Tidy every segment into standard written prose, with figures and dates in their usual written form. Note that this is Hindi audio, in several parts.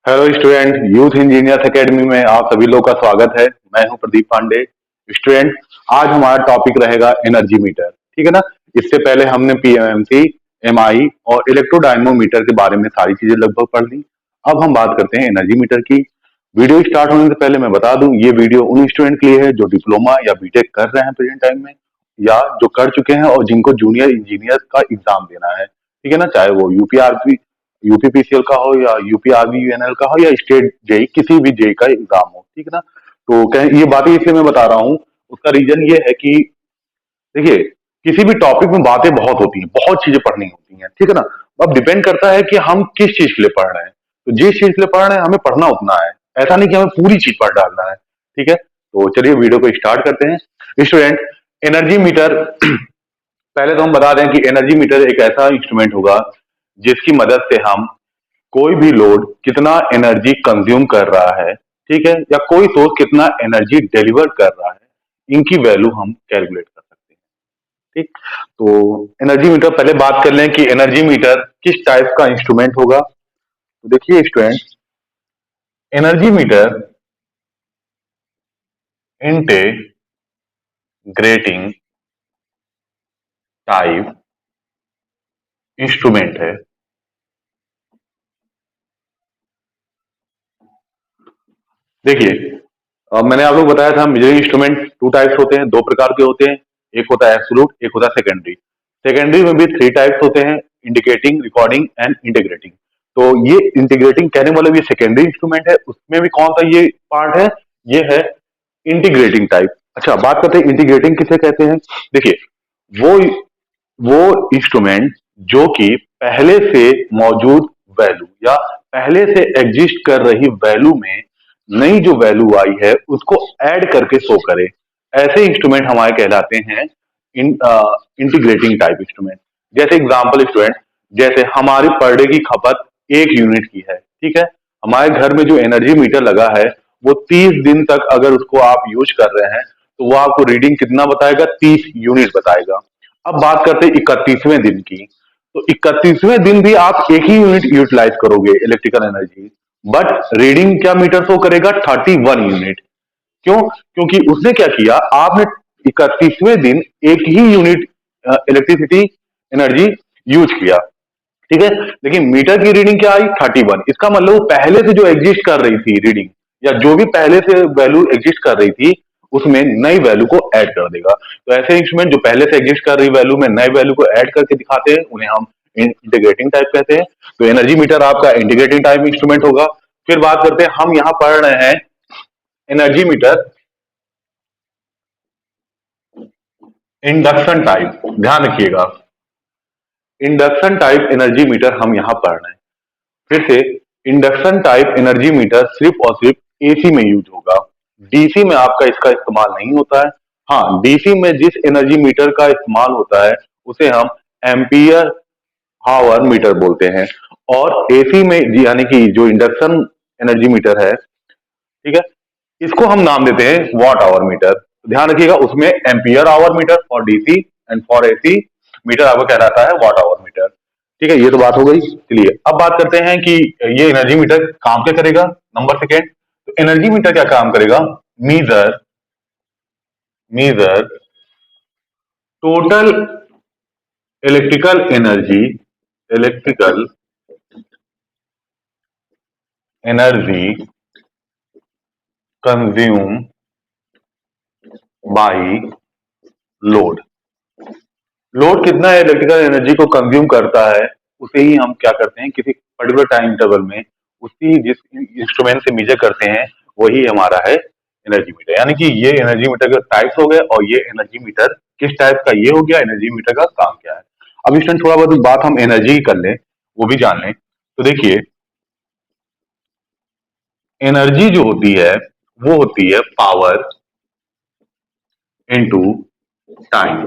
Hello student, youth engineers academy में आप सभी लोग का स्वागत है। मैं हूं प्रदीप पांडे। स्टूडेंट, आज हमारा टॉपिक रहेगा एनर्जी मीटर। ठीक है ना। इससे पहले हमने पीएमएमसी, एमआई और इलेक्ट्रोडायनमोमीटर के बारे में सारी चीजें लगभग पढ़ ली। अब हम बात करते हैं एनर्जी मीटर की। वीडियो स्टार्ट होने से पहले मैं बता दूं, ये वीडियो उन स्टूडेंट के लिए है जो डिप्लोमा या बीटेक कर रहे हैं प्रेजेंट टाइम में, या जो कर चुके हैं और जिनको जूनियर इंजीनियर का एग्जाम देना है। ठीक है ना। चाहे वो यूपीआरपी यूपीपीसीएल का हो या यूपीआरबीयूएनएल का हो या स्टेट जेई, किसी भी जेई का एग्जाम हो। ठीक है ना। तो ये बातें इसलिए मैं बता रहा हूँ, उसका रीजन ये है कि देखिए, किसी भी टॉपिक में बातें बहुत होती हैं, बहुत चीजें पढ़नी होती हैं। ठीक है ना। अब डिपेंड करता है कि हम किस चीज के लिए पढ़ रहे हैं। तो जिस चीज के लिए पढ़ रहे हैं हमें पढ़ना उतना है। ऐसा नहीं कि हमें पूरी चीज पढ़ डालना है। ठीक है। तो चलिए वीडियो को स्टार्ट करते हैं। स्टूडेंट, एनर्जी मीटर पहले तो हम बता दें कि एनर्जी मीटर एक ऐसा इंस्ट्रूमेंट होगा जिसकी मदद से हम कोई भी लोड कितना एनर्जी कंज्यूम कर रहा है, ठीक है, या कोई सोर्स कितना एनर्जी डिलीवर कर रहा है, इनकी वैल्यू हम कैलकुलेट कर सकते हैं। ठीक। तो एनर्जी मीटर, पहले बात कर लें कि एनर्जी मीटर किस टाइप का इंस्ट्रूमेंट होगा। तो देखिए student, energy meter integrating type instrument है। देखिए, मैंने आप लोग बताया था मेजरिंग इंस्ट्रूमेंट टू टाइप्स होते हैं, दो प्रकार के होते हैं। एक होता है एब्सोल्यूट, एक होता है सेकेंडरी। सेकेंडरी में भी थ्री टाइप्स होते हैं: इंडिकेटिंग, रिकॉर्डिंग एंड इंटीग्रेटिंग। तो ये इंटीग्रेटिंग कहने वाला भी सेकेंडरी इंस्ट्रूमेंट है। उसमें भी कौन सा ये पार्ट है? ये है इंटीग्रेटिंग टाइप। अच्छा, बात करते हैं इंटीग्रेटिंग किसे कहते हैं। देखिए, वो वो इंस्ट्रूमेंट जो कि पहले से मौजूद वैल्यू या पहले से एग्जिस्ट कर रही वैल्यू में नई जो वैल्यू आई है उसको ऐड करके शो करे, ऐसे इंस्ट्रूमेंट हमारे कहलाते हैं इंटीग्रेटिंग टाइप इंस्ट्रूमेंट। जैसे एग्जांपल स्टूडेंट, जैसे हमारी पर डे की खपत 1 यूनिट की है। ठीक है। हमारे घर में जो एनर्जी मीटर लगा है वो 30 दिन तक अगर उसको आप यूज कर रहे हैं तो वो आपको रीडिंग कितना बताएगा? 30 यूनिट बताएगा। अब बात करते हैं 31वें दिन की। तो 31वें दिन भी आप एक ही यूनिट यूटिलाइज करोगे इलेक्ट्रिकल एनर्जी, बट रीडिंग क्या मीटर शो करेगा? 31 यूनिट। क्यों? क्योंकि उसने क्या किया, आपने 31वें दिन एक ही यूनिट इलेक्ट्रिसिटी एनर्जी यूज किया। ठीक है। लेकिन मीटर की रीडिंग क्या आई? 31। इसका मतलब वो पहले से जो एग्जिस्ट कर रही थी रीडिंग, या जो भी पहले से वैल्यू एग्जिस्ट कर रही थी, उसमें नई वैल्यू को ऐड कर देगा। तो ऐसे इंस्ट्रूमेंट जो पहले से एग्जिस्ट कर रही वैल्यू में नई वैल्यू को ऐड करके दिखाते हैं उन्हें हम इंटीग्रेटिंग टाइप कहते हैं। तो एनर्जी मीटर आपका इंटीग्रेटिंग टाइप इंस्ट्रूमेंट होगा। फिर बात करते हैं, हम यहाँ पढ़ रहे हैं एनर्जी मीटर इंडक्शन टाइप। ध्यान रखिएगा, इंडक्शन टाइप एनर्जी मीटर हम यहाँ पढ़ रहे हैं। फिर से, इंडक्शन टाइप एनर्जी मीटर सिर्फ और सिर्फ एसी में यूज होगा। डीसी में आपका इसका इस्तेमाल नहीं होता है। हाँ, डीसी में जिस एनर्जी मीटर का इस्तेमाल होता है उसे हम एम्पियर हावर मीटर बोलते हैं। और एसी में यानी कि जो इंडक्शन एनर्जी मीटर है, ठीक है, इसको हम नाम देते हैं वॉट आवर मीटर। तो ध्यान रखिएगा, उसमें ampere hour meter for DC and for AC meter आपको कहलाता है वॉट आवर मीटर। ठीक है, ये तो बात हो गई। चलिए अब बात करते हैं कि ये एनर्जी मीटर काम क्या करेगा। नंबर सेकेंड, तो एनर्जी मीटर क्या काम करेगा? Measure measure total electrical energy electrical energy consume by load. Load कितना इलेक्ट्रिकल एनर्जी को कंज्यूम करता है, उसे ही हम क्या करते हैं, किसी पर्टिकुलर टाइम इंटरवल में उसी जिस इंस्ट्रूमेंट से मेजर करते हैं वही हमारा है एनर्जी मीटर। यानी कि ये एनर्जी मीटर के टाइप्स हो गए, और ये एनर्जी मीटर किस टाइप का ये हो गया, एनर्जी मीटर का काम क्या है। अब स्टूडेंट, थोड़ा बहुत बात हम एनर्जी की कर लें, वो भी जान लें। तो देखिए, एनर्जी जो होती है वो होती है power into time.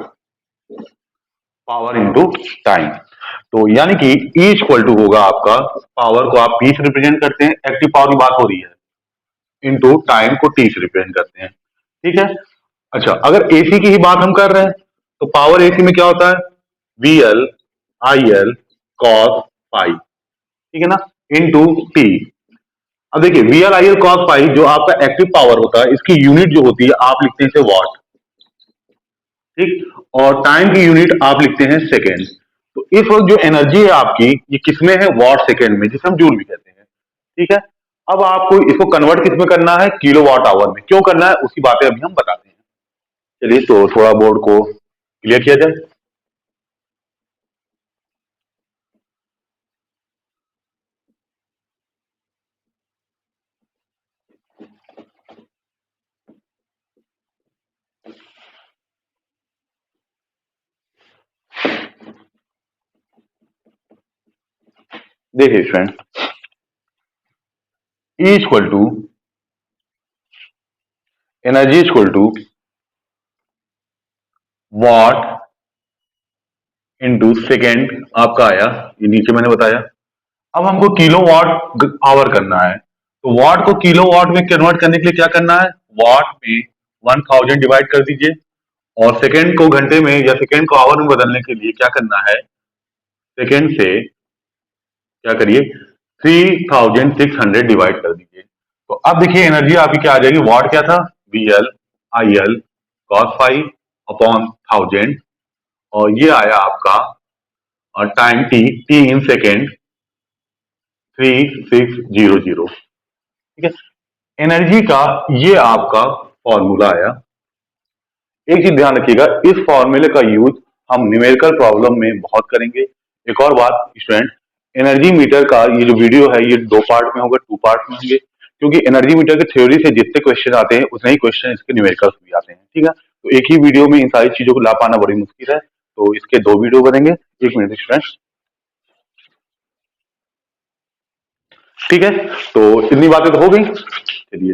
Power into time. तो यानी कि E इक्वल टू होगा आपका, पावर को आप P से रिप्रेजेंट करते हैं, एक्टिव पावर की बात हो रही है, इंटू टाइम को T से रिप्रेजेंट करते हैं। ठीक है। अच्छा, अगर एसी की ही बात हम कर रहे हैं तो पावर एसी में क्या होता है? VL IL cos phi. ठीक है ना, इंटू टी। अब देखिए VL IL cos फाई जो आपका एक्टिव पावर होता है, इसकी यूनिट जो होती है आप लिखते हैं इसे वॉट, ठीक, और टाइम की यूनिट आप लिखते हैं सेकेंड। तो इस वक्त जो एनर्जी है आपकी ये किसमें है, वॉट सेकेंड में, जिसे हम जूल भी कहते हैं, ठीक है। अब आपको इसको कन्वर्ट किस में करना है, किलो वाट आवर में। क्यों करना है उसकी बातें अभी हम बताते हैं। चलिए तो थोड़ा बोर्ड को क्लियर किया जाए। देखिए friend, E equal to energy equal to watt into second आपका आया, ये नीचे मैंने बताया। अब हमको किलो वॉट आवर करना है, तो वॉट को किलो वॉट में कन्वर्ट करने के लिए क्या करना है, वॉट में 1000 डिवाइड कर दीजिए, और सेकेंड को घंटे में या सेकेंड को आवर में बदलने के लिए क्या करना है, सेकेंड से क्या करिए 3600 डिवाइड कर दीजिए। तो अब देखिए एनर्जी आपकी क्या आ जाएगी, वॉट क्या था, VL IL cos five upon 1000, और ये आया आपका और टाइम टी इन सेकेंड 3600, ठीक है। एनर्जी का ये आपका फॉर्मूला आया। एक चीज ध्यान रखिएगा, इस फॉर्मूले का यूज हम न्यूमेरिकल प्रॉब्लम में बहुत करेंगे। एक और बात स्टूडेंट, एनर्जी मीटर का ये जो वीडियो है ये दो पार्ट में होगा, टू पार्ट में होंगे, क्योंकि एनर्जी मीटर के थ्योरी से जितने क्वेश्चन आते हैं उतने ही क्वेश्चन इसके न्यूमेरिकल भी आते हैं, ठीक है। तो एक ही वीडियो में इन सारी चीजों को ला पाना बड़ी मुश्किल है, तो इसके दो वीडियो बनेंगे। एक मिनट स्टूडेंट, ठीक है। तो इतनी बातें तो हो गई। चलिए,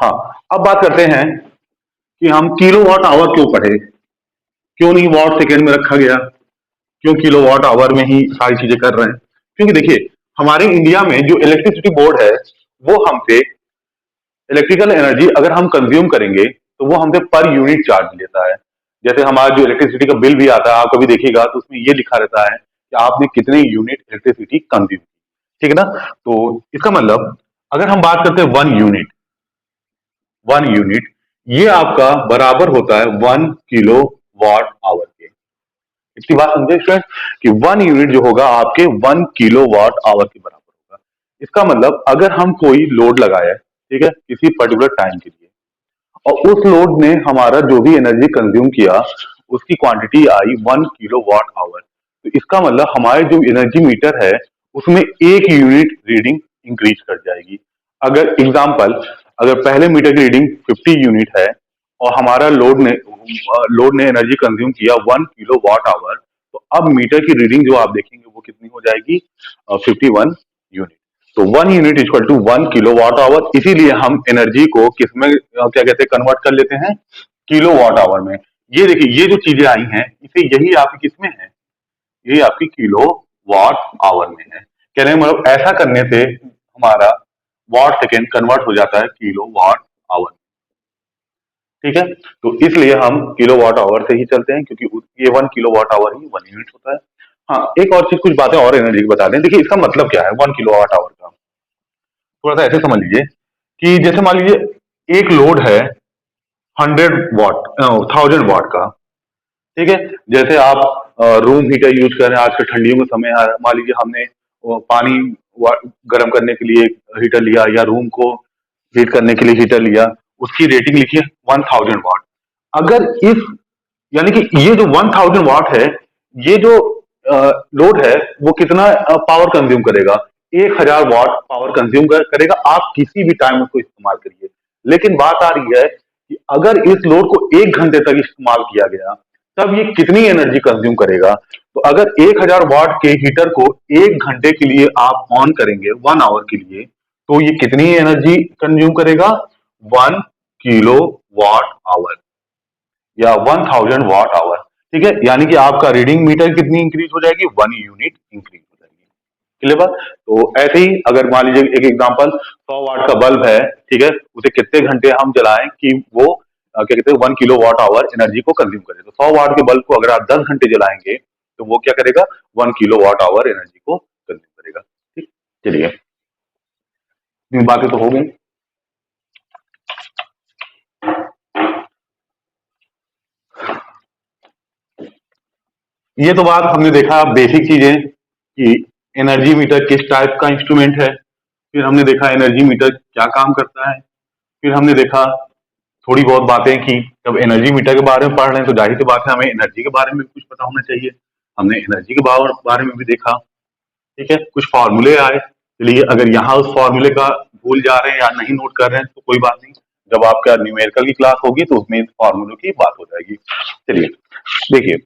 हाँ, अब बात करते हैं कि हम किलो वॉट आवर क्यों पढ़े, क्यों नहीं वॉट सेकेंड में रखा गया, क्यों किलो वॉट आवर में ही सारी चीजें कर रहे हैं। क्योंकि देखिए हमारे इंडिया में जो इलेक्ट्रिसिटी बोर्ड है वो हमसे इलेक्ट्रिकल एनर्जी अगर हम कंज्यूम करेंगे तो वो हमसे पर यूनिट चार्ज लेता है। जैसे हमारा जो इलेक्ट्रिसिटी का बिल भी आता है, आप कभी देखिएगा तो उसमें ये लिखा रहता है कि आपने कितने यूनिट इलेक्ट्रिसिटी कंज्यूम, ठीक है ना। तो इसका मतलब अगर हम बात करते हैं 1 यूनिट, ये आपका बराबर होता है 1 किलो वाट आवर के। इतनी बात समझे स्टूडेंट, कि 1 यूनिट जो होगा आपके 1 किलो वाट आवर के बराबर होगा। इसका मतलब अगर हम कोई लोड लगाया, ठीक है, किसी पर्टिकुलर टाइम के लिए, और उस लोड ने हमारा जो भी एनर्जी कंज्यूम किया उसकी quantity I 1 kilo watt our, तो इसका मतलब हमारे जो एनर्जी मीटर है उसमें 1 यूनिट रीडिंग इंक्रीज कर जाएगी। अगर एग्जाम्पल, अगर पहले मीटर की रीडिंग 50 यूनिट है और हमारा लोड ने एनर्जी कंज्यूम किया 1 किलो वाट आवर, तो अब मीटर की रीडिंग जो आप देखेंगे वो कितनी हो जाएगी, 51 यूनिट। तो 1 unit equal to 1 kilo watt hour, इसीलिए हम एनर्जी को किसमें क्या कहते हैं, कन्वर्ट कर लेते हैं किलो वाट आवर में। ये देखिए ये जो चीजें आई हैं इसे यही आपकी किसमें है, यही आपकी किलो वाट आवर में है। कहने का मतलब ऐसा करने से हमारा वाट सेकेंड कन्वर्ट हो जाता है किलो वाट आवर, ठीक है। तो इसलिए हम किलो वाट आवर से ही चलते हैं, क्योंकि ये 1 kilo watt our he 1 unit होता है। हाँ, एक और चीज, कुछ बातें और एनर्जी की बता दें। देखिए इसका मतलब क्या है 1 किलो वाट आवर का, थोड़ा सा ऐसे समझ लीजिए कि जैसे मान लीजिए एक लोड है 100 वाट 1000 वाट का, ठीक है। जैसे आप रूम हीटर यूज कर रहे हैं, आजकल ठंडियों में समय है, मान लीजिए हमने पानी गर्म करने के लिए हीटर लिया या रूम को हीट करने के लिए हीटर लिया, उसकी रेटिंग लिखिए 1000 वाट। अगर इस यानी कि ये जो 1000 वाट है, ये जो लोड है वो कितना पावर कंज्यूम करेगा, 1000 वाट पावर कंज्यूम करेगा। आप किसी भी टाइम उसको इस्तेमाल करिए, लेकिन बात आ रही है कि अगर इस लोड को 1 घंटे तक इस्तेमाल किया गया तब ये कितनी एनर्जी कंज्यूम करेगा। तो अगर 1000 वाट के हीटर को 1 घंटे के लिए आप ऑन करेंगे, 1 आवर के लिए, तो ये कितनी एनर्जी कंज्यूम करेगा, 1 किलो वाट आवर या 1000 वाट आवर, ठीक है। यानी कि आपका रीडिंग मीटर कितनी इंक्रीज हो जाएगी, 1 यूनिट इंक्रीज हो जाएगी। क्लियर बात। तो ऐसे ही अगर मान लीजिए एक एग्जांपल, 100 वाट का बल्ब है, ठीक है, उसे कितने घंटे हम जलाएं कि वो क्या कहते हैं 1 किलो वाट आवर एनर्जी को कंज्यूम करे। तो 100 वाट के बल्ब को अगर आप 10 घंटे जलाएंगे तो वो क्या करेगा, 1 किलो वाट आवर एनर्जी को कंज्यूम करेगा, ठीक। चलिए, बातें तो हो गई। ये तो बात हमने देखा बेसिक चीजें कि एनर्जी मीटर किस टाइप का इंस्ट्रूमेंट है। फिर हमने देखा एनर्जी मीटर क्या काम करता है। फिर हमने देखा थोड़ी बहुत बातें कि जब एनर्जी मीटर के बारे में पढ़ रहे हैं तो जाहिर सी बात है हमें एनर्जी के बारे में भी कुछ पता होना चाहिए। हमने एनर्जी के बारे में भी देखा। ठीक है, कुछ फॉर्मूले आए। चलिए, अगर यहाँ उस फॉर्मूले का भूल जा रहे हैं या नहीं नोट कर रहे हैं तो कोई बात नहीं, जब आपका न्यूमेरिकल की क्लास होगी तो उसमें फॉर्मूलों की बात हो जाएगी। चलिए देखिए,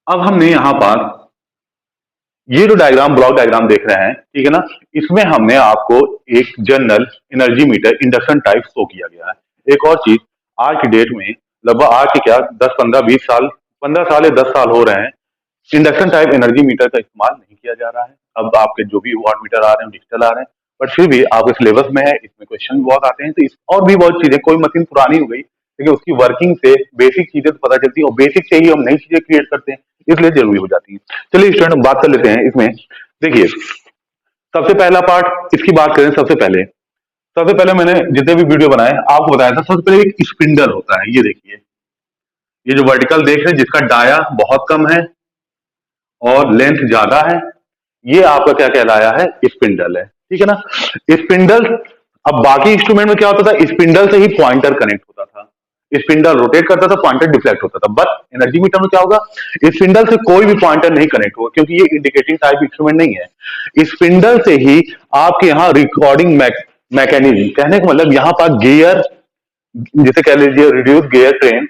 अब हमने यहाँ पर ये जो डायग्राम, ब्लॉक डायग्राम देख रहे हैं, ठीक है ना, इसमें हमने आपको एक general energy meter induction type show किया गया है। एक और चीज, आज की डेट में लगभग आज के क्या 10 15 20 साल, 15 साल या 10 साल हो रहे हैं, इंडक्शन टाइप एनर्जी मीटर का इस्तेमाल नहीं किया जा रहा है। अब आपके जो भी वाट मीटर आ रहे हैं डिजिटल आ रहे हैं, बट फिर भी आपके सिलेबस में है, इसमें क्वेश्चन बहुत आते हैं। तो इस और भी बहुत चीजें, कोई मशीन पुरानी हो गई लेकिन उसकी वर्किंग से बेसिक चीजें तो पता चलती है, और बेसिक से ही हम नई चीजें क्रिएट करते हैं, इसलिए जरूरी हो जाती है। चलिए स्टूडेंट, बात कर लेते हैं इसमें। देखिए, सबसे पहला पार्ट इसकी बात करें। सबसे पहले मैंने जितने भी वीडियो बनाए आपको बताया था, सबसे पहले एक स्पिंडल होता है। ये देखिए, ये जो वर्टिकल देख रहे हैं जिसका डाया बहुत कम है और लेंथ ज्यादा है, ये आपका क्या कहलाया है, स्पिंडल है। ठीक है ना, स्पिंडल। अब बाकी इंस्ट्रूमेंट में क्या होता था, स्पिंडल से ही पॉइंटर कनेक्ट होता था, स्पिंडल रोटेट करता था, पॉइंटर डिफ्लेक्ट होता था। बट एनर्जी मीटर में क्या होगा, स्पिंडल से कोई भी पॉइंटर नहीं कनेक्ट होगा, क्योंकि ये इंडिकेटिंग टाइप इंस्ट्रूमेंट नहीं है। स्पिंडल से ही आपके यहाँ रिकॉर्डिंग मैकेनिज्म, कहने का मतलब यहाँ पर गियर, जिसे कह लीजिए रिड्यूस गियर ट्रेन,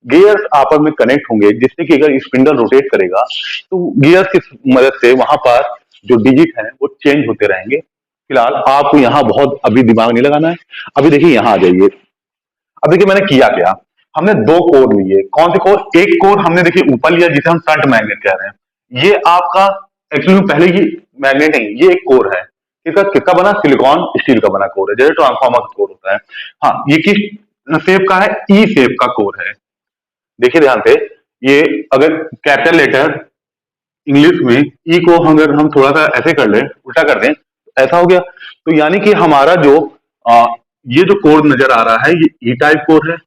गियर्स आपस में कनेक्ट होंगे, जिससे कि अगर स्पिंडल रोटेट करेगा तो गियर्स की मदद से वहां पर जो डिजिट है वो चेंज होते रहेंगे। फिलहाल आपको यहाँ बहुत अभी दिमाग नहीं लगाना है। अभी देखिए, यहाँ आ जाइए। अब देखिए मैंने किया क्या, हमने दो कोर लिए। कौन से कोर, एक कोर हमने देखिए ऊपर लिया जिसे हम शंट मैग्नेट कह रहे हैं। ये आपका एक्चुअली पहले ही मैग्नेट नहीं, ये एक कोर है। किसका किसका बना, सिलिकॉन स्टील का बना कोर है, जैसे ट्रांसफार्मर का कोर होता है। हाँ, ये किस शेप का है, ई शेप का कोर है। देखिए ध्यान से, ये अगर कैपिटल लेटर इंग्लिश में ई को अगर हम थोड़ा सा ऐसे कर लें, उल्टा कर दें, ऐसा हो गया। तो यानी कि हमारा जो आ, ये जो कोर नजर आ रहा है ये ई टाइप कोर है।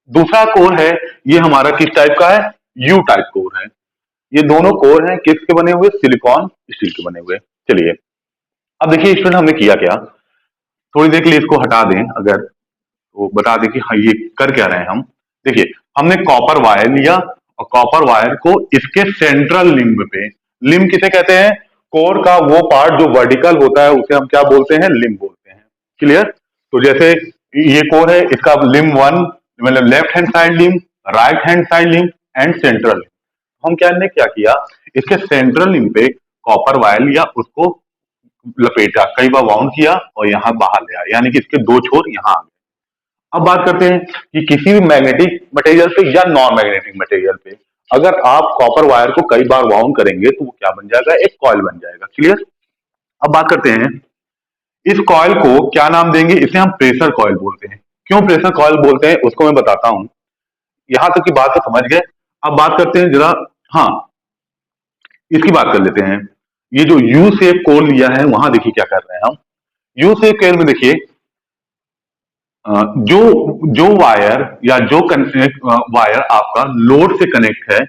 दूसरा कोर है, ये हमारा किस टाइप का है, यू टाइप कोर है। ये दोनों कोर हैं किसके बने हुए, सिलिकॉन स्टील के बने हुए। चलिए, अब देखिए स्टूडेंट, हमने किया क्या, थोड़ी देर के लिए इसको हटा दें अगर, तो बता दें कि हाँ ये कर क्या रहे हैं हम। देखिए, हमने कॉपर वायर लिया और कॉपर वायर को इसके सेंट्रल लिम्ब पे, लिम्ब किसे कहते हैं, कोर का वो पार्ट जो वर्टिकल होता है उसे हम क्या बोलते हैं, लिम्ब बोलते हैं। क्लियर। तो जैसे ये कोर है, इसका लिम्ब वन मतलब left hand side limb, right hand side limb and central. हम क्या ने क्या किया, इसके सेंट्रल लिम्ब पे कॉपर वायर लिया, उसको लपेटा, कई बार वाउंड किया और यहाँ बाहर ले आया, यानी कि इसके दो छोर यहाँ आ गए। अब बात करते हैं कि किसी भी मैग्नेटिक मटेरियल पे या नॉन मैग्नेटिक मटेरियल पे अगर आप कॉपर वायर को कई बार वाउंड करेंगे तो वो क्या बन जाएगा, एक कॉइल बन जाएगा। क्लियर। अब बात करते हैं, इस कॉइल को क्या नाम देंगे, इसे हम प्रेशर कॉइल बोलते हैं। क्यों प्रेशर कॉइल बोलते हैं उसको मैं बताता हूं, यहां तक की बात तो समझ गए। अब बात करते हैं जरा, हाँ, इसकी बात कर लेते हैं। ये जो यू शेप कोर लिया है, वहां देखिए क्या कर रहे हैं हम। यू शेप कोर में देखिए, जो जो वायर या जो वायर आपका लोड से कनेक्ट है,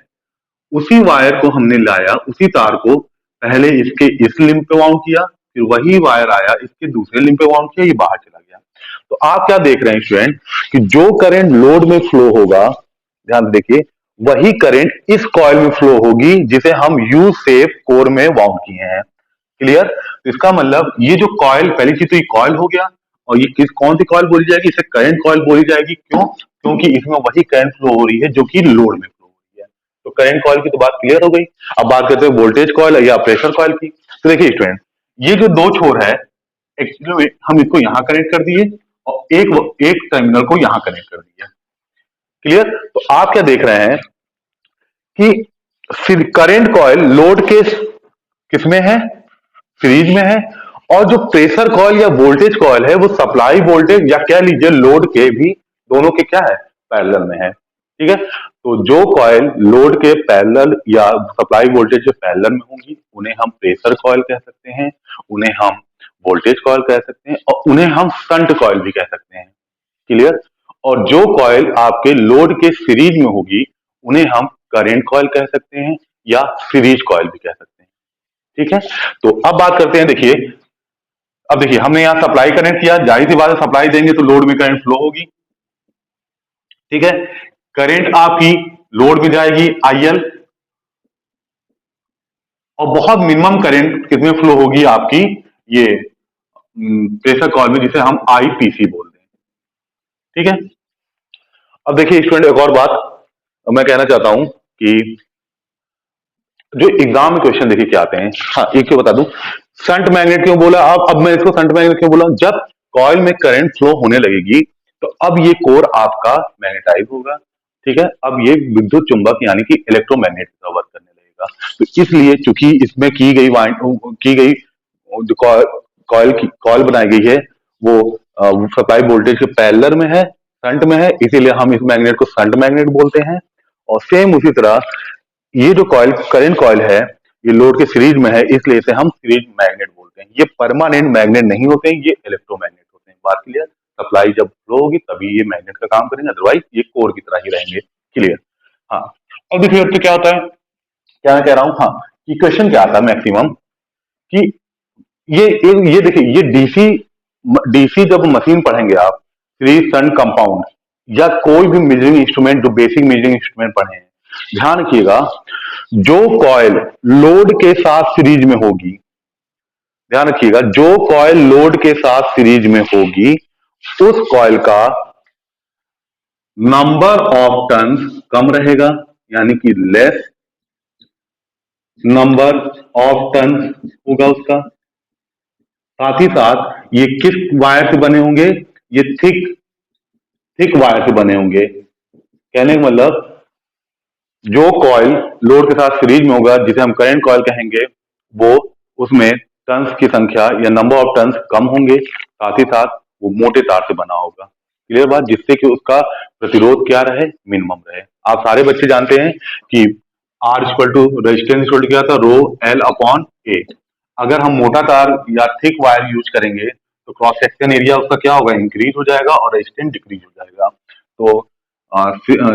उसी वायर को हमने लाया, उसी तार को पहले इसके इस लिंब पे वाउंड किया, फिर वही वायर आया इसके दूसरे लिंब पे वाउंड किया, ये बाहर चला गया। तो आप क्या देख रहे हैं स्टूडेंट, कि जो करंट लोड में फ्लो होगा, ध्यान से देखिए, वही करंट इस कॉइल में फ्लो होगी जिसे हम यू शेप कोर में वाउंड किए हैं। क्लियर। तो इसका मतलब ये जो कॉइल, पहली चीज तो ये कॉइल हो गया, और ये किस कौन सी कॉइल बोली जाएगी, इसे करंट कॉइल बोली जाएगी। क्यों, क्योंकि इसमें वही करंट फ्लो हो रही है जो कि लोड में फ्लो हो रही है। तो करंट कॉइल की तो बात क्लियर हो गई। अब बात करते हैं वोल्टेज कॉइल या प्रेशर कॉइल की। तो देखिए स्टूडेंट, ये जो दो छोर है, एक्चुअली हम इसको यहां कनेक्ट कर दिए और एक एक टर्मिनल को यहां कनेक्ट कर दिया। क्लियर। तो आप क्या देख रहे हैं कि करंट कॉइल लोड के किसमें है, सीरीज में है, और जो प्रेशर कॉइल या वोल्टेज कॉइल है वो सप्लाई वोल्टेज या कह लीजिए लोड के भी, दोनों के क्या है, पैरेलल में है। ठीक है। तो जो कॉइल लोड के पैरेलल या सप्लाई वोल्टेज के पैरेलल में होंगी उन्हें हम प्रेशर कॉइल कह सकते हैं, उन्हें हम वोल्टेज कॉइल कह सकते हैं और उन्हें हम शंट कॉइल भी कह सकते हैं। क्लियर? और जो कॉइल आपके लोड के सीरीज में होगी उन्हें हम करंट कॉइल कह सकते हैं या सीरीज कॉइल भी कह सकते हैं। ठीक है, तो अब बात करते हैं। देखिए, अब देखिए हमने यहाँ सप्लाई कनेक्ट किया, जाहिर सी बात है सप्लाई देंगे तो लोड में करंट फ्लो होगी। ठीक है, करंट आपकी लोड में जाएगी आईएल, और बहुत मिनिमम करंट कितने फ्लो होगी आपकी ये प्रेशर कॉइल में, जिसे हम आईपीसी बोलते हैं। ठीक है, अब देखिए स्टूडेंट, एक और बात मैं कहना चाहता हूं कि जो एग्जाम में क्वेश्चन देखिए क्या आते हैं। हाँ, एक तो बता दूं, शंट मैग्नेट क्यों बोला। अब मैं इसको शंट मैग्नेट क्यों बोला, जब कॉइल में करंट फ्लो होने लगेगी तो अब ये कोर आपका मैग्नेटाइज होगा। ठीक है, अब ये विद्युत चुंबक यानी कि इलेक्ट्रोमैग्नेट का वर्क करने लगेगा। तो इसलिए चूंकि इसमें की गई जो कॉइल बनाई गई है वो सप्लाई वोल्टेज के पैरेलल में है, शंट में है, इसीलिए हम इस मैग्नेट को शंट मैग्नेट बोलते हैं। और सेम उसी तरह ये जो कॉइल करंट कॉइल है ये लोड के सीरीज में है, इसलिए इसे हम सीरीज मैग्नेट बोलते हैं। ये परमानेंट मैग्नेट नहीं होते हैं, ये इलेक्ट्रोमैग्नेट होते हैं। बात क्लियर? सप्लाई जब फ्लो होगी तभी ये मैग्नेट का काम करेंगे, अदरवाइज ये कोर की तरह ही रहेंगे। क्लियर? हाँ, अब देखिए अब तो क्या होता है, क्या मैं कह रहा हूँ, हाँ, कि क्वेश्चन क्या आता है मैक्सिमम कि ये देखिए, ये डीसी डीसी जब मशीन पढ़ेंगे आप, सीरीज शंट कंपाउंड या कोई भी मेजरिंग इंस्ट्रूमेंट, जो बेसिक मेजरिंग इंस्ट्रूमेंट पढ़े हैं, ध्यान रखिएगा, जो कॉइल लोड के साथ सीरीज में होगी, ध्यान रखिएगा, जो कॉइल लोड के साथ सीरीज में होगी उस कॉइल का नंबर ऑफ टर्न्स कम रहेगा, यानी कि लेस नंबर ऑफ टर्न्स होगा उसका। साथ ही साथ ये किस वायर से बने होंगे, ये थिक थिक वायर से बने होंगे। कहने का मतलब, जो कॉइल लोड के साथ सीरीज में होगा जिसे हम करंट कॉइल कहेंगे, वो उसमें टर्न्स की संख्या या नंबर ऑफ टर्न्स कम होंगे, साथ ही साथ वो मोटे तार से बना होगा। क्लियर बात? जिससे कि उसका प्रतिरोध क्या रहे, मिनिमम रहे। आप सारे बच्चे जानते हैं कि R equal to resistance equal to क्या था, रो एल अपॉन ए। अगर हम मोटा तार या थिक वायर यूज करेंगे तो क्रॉस सेक्शन एरिया उसका क्या होगा, इंक्रीज हो जाएगा और रेजिस्टेंस डिक्रीज हो जाएगा। तो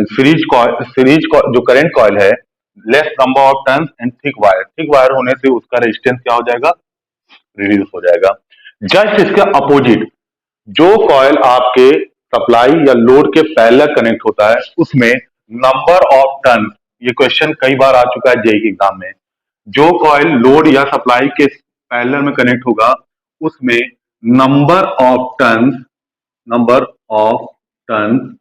सीरीज जो करंट कॉइल है, less number of turns and thick wire होने से उसका रेजिस्टेंस क्या हो जाएगा, रिड्यूस हो जाएगा। जस्ट इसका अपोजिट, जो कॉइल आपके सप्लाई या लोड के पैरेलल कनेक्ट होता है उसमें नंबर ऑफ टर्न, ये क्वेश्चन कई बार आ चुका है जेईई एग्जाम में, जो कॉइल लोड या सप्लाई के पैरेलल में कनेक्ट होगा उसमें नंबर ऑफ टर्न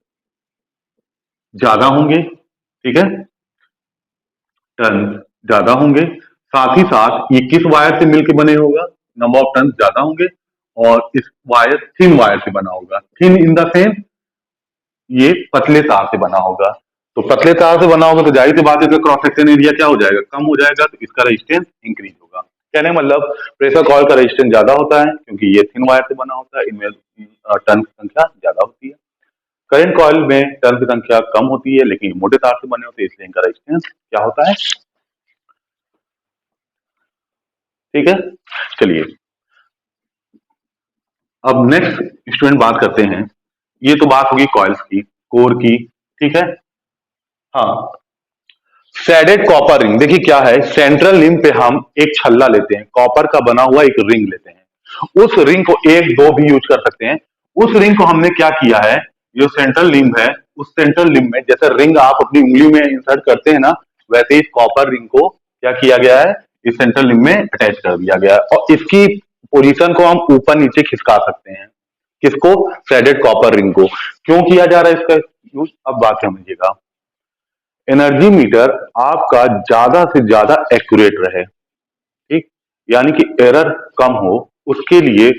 ज्यादा होंगे। ठीक है, टर्न ज्यादा होंगे। साथ ही साथ ये किस वायर से मिलकर बने होगा, नंबर ऑफ टर्न ज्यादा होंगे, और इस वायर थिन वायर से बना होगा। थिन इन द सेंस ये पतले तार से बना होगा। तो पतले तार से बना होगा तो जाहिर सी बात है कि क्रॉस सेक्शन एरिया क्या हो जाएगा, कम हो जाएगा, तो इसका रेजिस्टेंस इंक्रीज होगा। कहने मतलब प्रेशर कॉइल का रेजिस्टेंस ज्यादा होता है क्योंकि ये थिन वायर से बना होता है, इनमें टर्न की संख्या ज्यादा होती है। करंट कॉइल में टर्न की संख्या कम होती है लेकिन मोटे तार से बने होते हैं, इसलिए इनका रेजिस्टेंस क्या होता है। ठीक है, चलिए अब नेक्स्ट स्टूडेंट बात करते हैं। ये तो बात होगी कॉइल्स की, कोर की। ठीक है, हाँ, शेडेड कॉपर रिंग। देखिए क्या है, सेंट्रल लिंब पे हम एक छल्ला लेते हैं, कॉपर का बना हुआ एक रिंग लेते हैं। उस रिंग को एक दो भी यूज कर सकते हैं। उस रिंग को हमने क्या किया है, जो सेंट्रल लिंब है, उस सेंट्रल लिंब में जैसे रिंग आप अपनी उंगली में इंसर्ट करते हैं ना, वैसे इस कॉपर रिंग को क्या किया गया है, इस सेंट्रल लिंब में अटैच कर दिया गया है। और इसकी पोजीशन को हम ऊपर नीचे खिसका सकते हैं। किसको? शेडेड कॉपर रिंग को। क्यों किया जा रहा है इसका यूज, अब बात समझिएगा। एनर्जी मीटर आपका ज्यादा से ज्यादा एक्यूरेट रहे, ठीक, यानी कि एरर कम हो, उसके लिए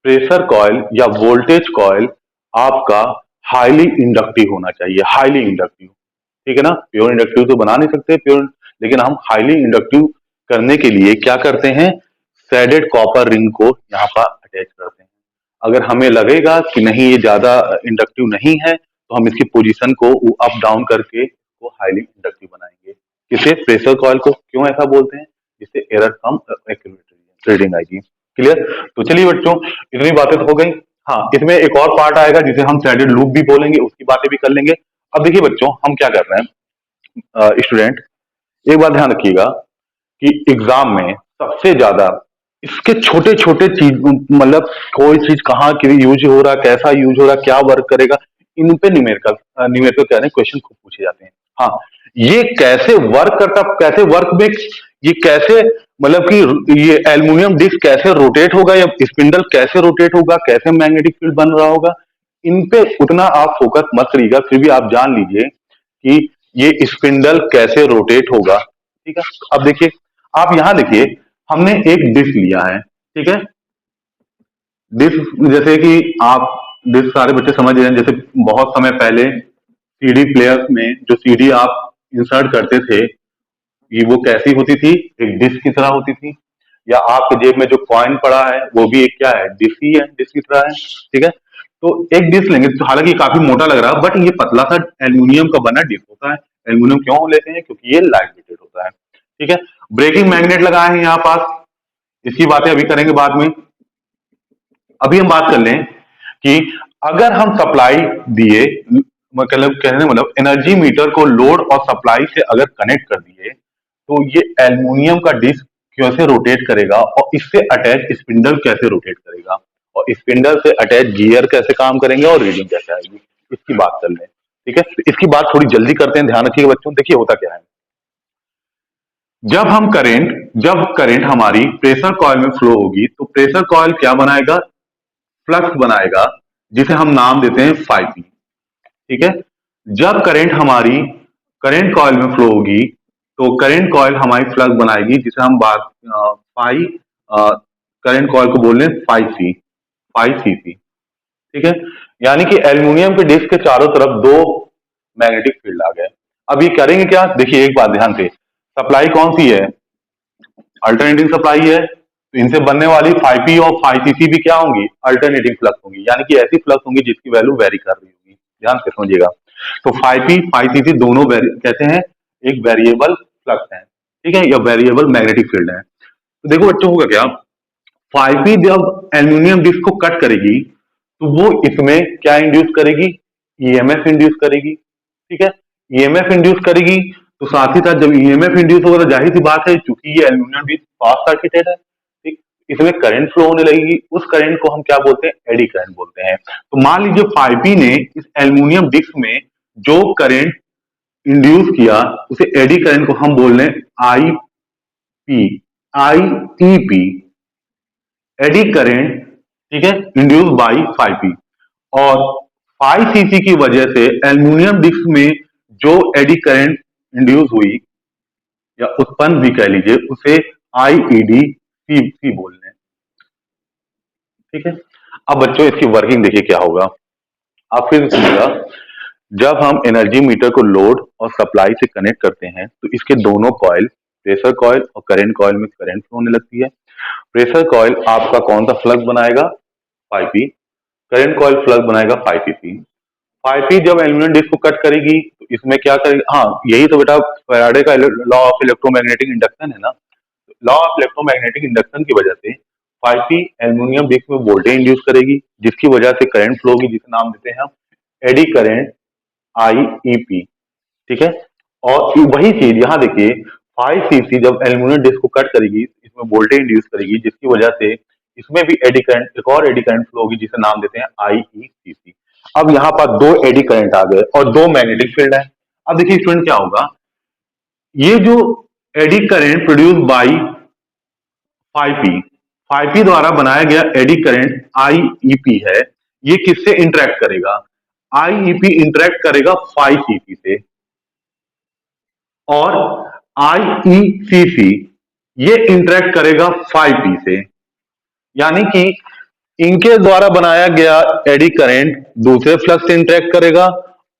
प्रेशर कॉइल या वोल्टेज कॉइल आपका हाईली इंडक्टिव होना चाहिए। हाईली इंडक्टिव, ठीक है ना, प्योर इंडक्टिव तो बना नहीं सकते प्योर, लेकिन हम हाईली इंडक्टिव करने के लिए क्या करते हैं, शेडेड कॉपर रिंग को यहाँ पर अटैच करते हैं। अगर हमें लगेगा कि नहीं ये ज्यादा इंडक्टिव नहीं है तो हम इसकी पोजीशन को अप डाउन करके वो हाईली इंडक्टिव बनाएंगे। किसे? प्रेशर कॉइल को। क्यों ऐसा बोलते हैं? जिससे एरर कम एक्यूरेट रीडिंग आएगी। क्लियर? तो चलिए बच्चों, इतनी बातें तो हो गई। हाँ, इसमें एक और पार्ट आएगा जिसे हम थ्रेडेड लूप भी बोलेंगे, उसकी बातें भी कर लेंगे। अब देखिए बच्चों, हम क्या कर रहे हैं, स्टूडेंट, एक बात ध्यान रखिएगा कि एग्जाम में सबसे ज्यादा इसके छोटे छोटे चीज, मतलब कोई चीज कहाँ की यूज हो रहा है, कैसा यूज हो रहा है, क्या वर्क करेगा, इन पे न्यूमेरिकल न्यूमेरिकल कह रहे हैं, क्वेश्चन खूब पूछे जाते हैं। हाँ, ये कैसे वर्क करता, कैसे वर्क में, ये कैसे, मतलब कि ये एल्युमिनियम डिस्क कैसे रोटेट होगा या स्पिंडल कैसे रोटेट होगा, कैसे मैग्नेटिक फील्ड बन रहा होगा, इन पे उतना आप फोकस मत करिएगा। फिर भी आप जान लीजिए कि ये स्पिंडल कैसे रोटेट होगा। ठीक है, अब देखिए, आप यहां देखिए, हमने एक डिस्क लिया है। ठीक है, डिस्क जैसे कि आप, डिस्क सारे बच्चे समझ रहे हैं, जैसे बहुत समय पहले सीडी प्लेयर में जो सीडी आप इंसर्ट करते थे, ये वो कैसी होती थी, एक डिस्क की तरह होती थी। या आपके जेब में जो कॉइन पड़ा है वो भी एक क्या है, डिस्क ही है, डिस्क की तरह है। ठीक है, तो एक डिस्क लेंगे, तो हालांकि ये काफी मोटा लग रहा है, बट ये पतला सा एल्यूमिनियम का बना डिस्क होता है। एल्यूमिनियम क्यों लेते हैं, क्योंकि ये लाइट वेटेड होता है। ठीक है, ब्रेकिंग मैग्नेट लगाए हैं यहाँ पास, इसकी बातें अभी करेंगे बाद में। अभी हम बात कर लें कि अगर हम सप्लाई दिए, मतलब कहने मतलब एनर्जी मीटर को लोड और सप्लाई से अगर कनेक्ट कर दिए, तो ये एल्युमिनियम का डिस्क कैसे रोटेट करेगा और इससे अटैच स्पिंडल कैसे रोटेट करेगा, और स्पिंडल से अटैच गियर कैसे काम करेंगे और रीडिंग कैसे आएगी, इसकी बात कर लें। ठीक है, तो इसकी बात थोड़ी जल्दी करते हैं, ध्यान रखिएगा बच्चों। देखिए होता क्या है, जब करंट हमारी प्रेशर कॉइल में फ्लो होगी, तो प्रेशर कॉइल क्या बनाएगा, फ्लक्स बनाएगा, जिसे हम नाम देते हैं फाई पी। ठीक है, जब करंट हमारी करंट कॉइल में फ्लो होगी, तो करंट कॉइल हमारी फ्लक्स बनाएगी, जिसे हम बात फाई, करंट कॉइल को बोल रहे हैं फाई सी, फाई सी सी। ठीक है, यानी कि एल्युमिनियम के डिस्क के चारों तरफ दो मैग्नेटिक फील्ड आ गए। अब ये करेंगे क्या, देखिए एक बात ध्यान से, सप्लाई कौन सी है, अल्टरनेटिंग सप्लाई है, तो इनसे बनने वाली फाई पी और फाई सी सी भी क्या होंगी, अल्टरनेटिंग फ्लक्स होंगी, यानी कि ऐसी फ्लक्स होंगी जिसकी वैल्यू वेरी कर रही होगी। ध्यान से समझिएगा, तो फाई पी फाई सी सी दोनों कहते हैं एक वेरिएबल फ्लक्स है। ठीक है, या वेरिएबल मैग्नेटिक फील्ड है। तो देखो बच्चों, होगा क्या, फाई पी जब एल्यूमिनियम डिस्क को कट करेगी, तो वो इसमें क्या इंड्यूस करेगी, ईएमएफ इंड्यूस करेगी। ठीक है, ईएमएफ इंड्यूस करेगी, तो साथ ही साथ जब ईएमएफ इंड्यूस होगा, तो जाहिर सी बात है, चूंकि ये एल्यूमिनियम डिस्क शॉर्ट सर्किटेड है, ठीक, इसमें करंट फ्लो होने लगेगी, उस करंट को हम क्या बोलते हैं, एडी करंट बोलते हैं। तो मान लीजिए फाई पी ने इस एल्यूमिनियम डिस्क में जो करंट इंड्यूस किया, उसे एडी करंट को हम बोल रहे हैं I P, I E P, eddy current. ठीक है, इंड्यूस बाई फाई पी, और फाई सीसी की वजह से एल्यूमिनियम डिस्क में जो एडी करंट इंड्यूस हुई या उत्पन्न भी कह लीजिए, उसे आईईडी सी सी बोल रहे हैं। ठीक है, अब बच्चों इसकी वर्किंग देखिए क्या होगा, आप फिर सुनिएगा। जब हम एनर्जी मीटर को लोड और सप्लाई से कनेक्ट करते हैं, तो इसके दोनों कॉइल, प्रेशर कॉइल और करंट कॉइल में करंट फ्लो होने लगती है। प्रेशर कॉइल आपका कौन सा फ्लक्स बनाएगा, phi P, current coil flux बनाएगा phi P C. Phi P जब एल्यूमिनियम डिस्क को कट करेगी, तो इसमें क्या करेगी, हाँ यही तो बेटा फैराडे का लॉ ऑफ इलेक्ट्रोमैग्नेटिक इंडक्शन है ना। लॉ ऑफ इलेक्ट्रोमैग्नेटिक इंडक्शन की वजह से फाई पी एल्यूमिनियम डिस्क में वोल्टेज इंड्यूस करेगी, जिसकी वजह से करंट फ्लो होगी, जिसे नाम देते हैं हम एडी करंट, आईईपी। ठीक है, और वही चीज यहाँ देखिए, फाइव सीसी जब एल्यूमिनियम डिस्क को कट करेगी, इसमें वोल्टेज इंड्यूस करेगी, जिसकी वजह से इसमें भी एडी करंट, एक और एडी करंट फ्लो होगी, जिसे नाम देते हैं आईईसीसी। अब यहाँ पर दो एडी करंट आ गए और दो मैग्नेटिक फील्ड है। अब देखिए स्टूडेंट क्या होगा, ये जो eddy current produce by five P, five P द्वारा बनाया गया एडी करंट आईईपी है, ये किससे इंटरेक्ट करेगा, आईईपी इंटरेक्ट करेगा फाइव सीसी से, और आईईसीसी ये इंटरेक्ट करेगा फाइव पी से। यानी कि इनके द्वारा बनाया गया एडी करंट दूसरे फ्लक्स से इंटरेक्ट करेगा,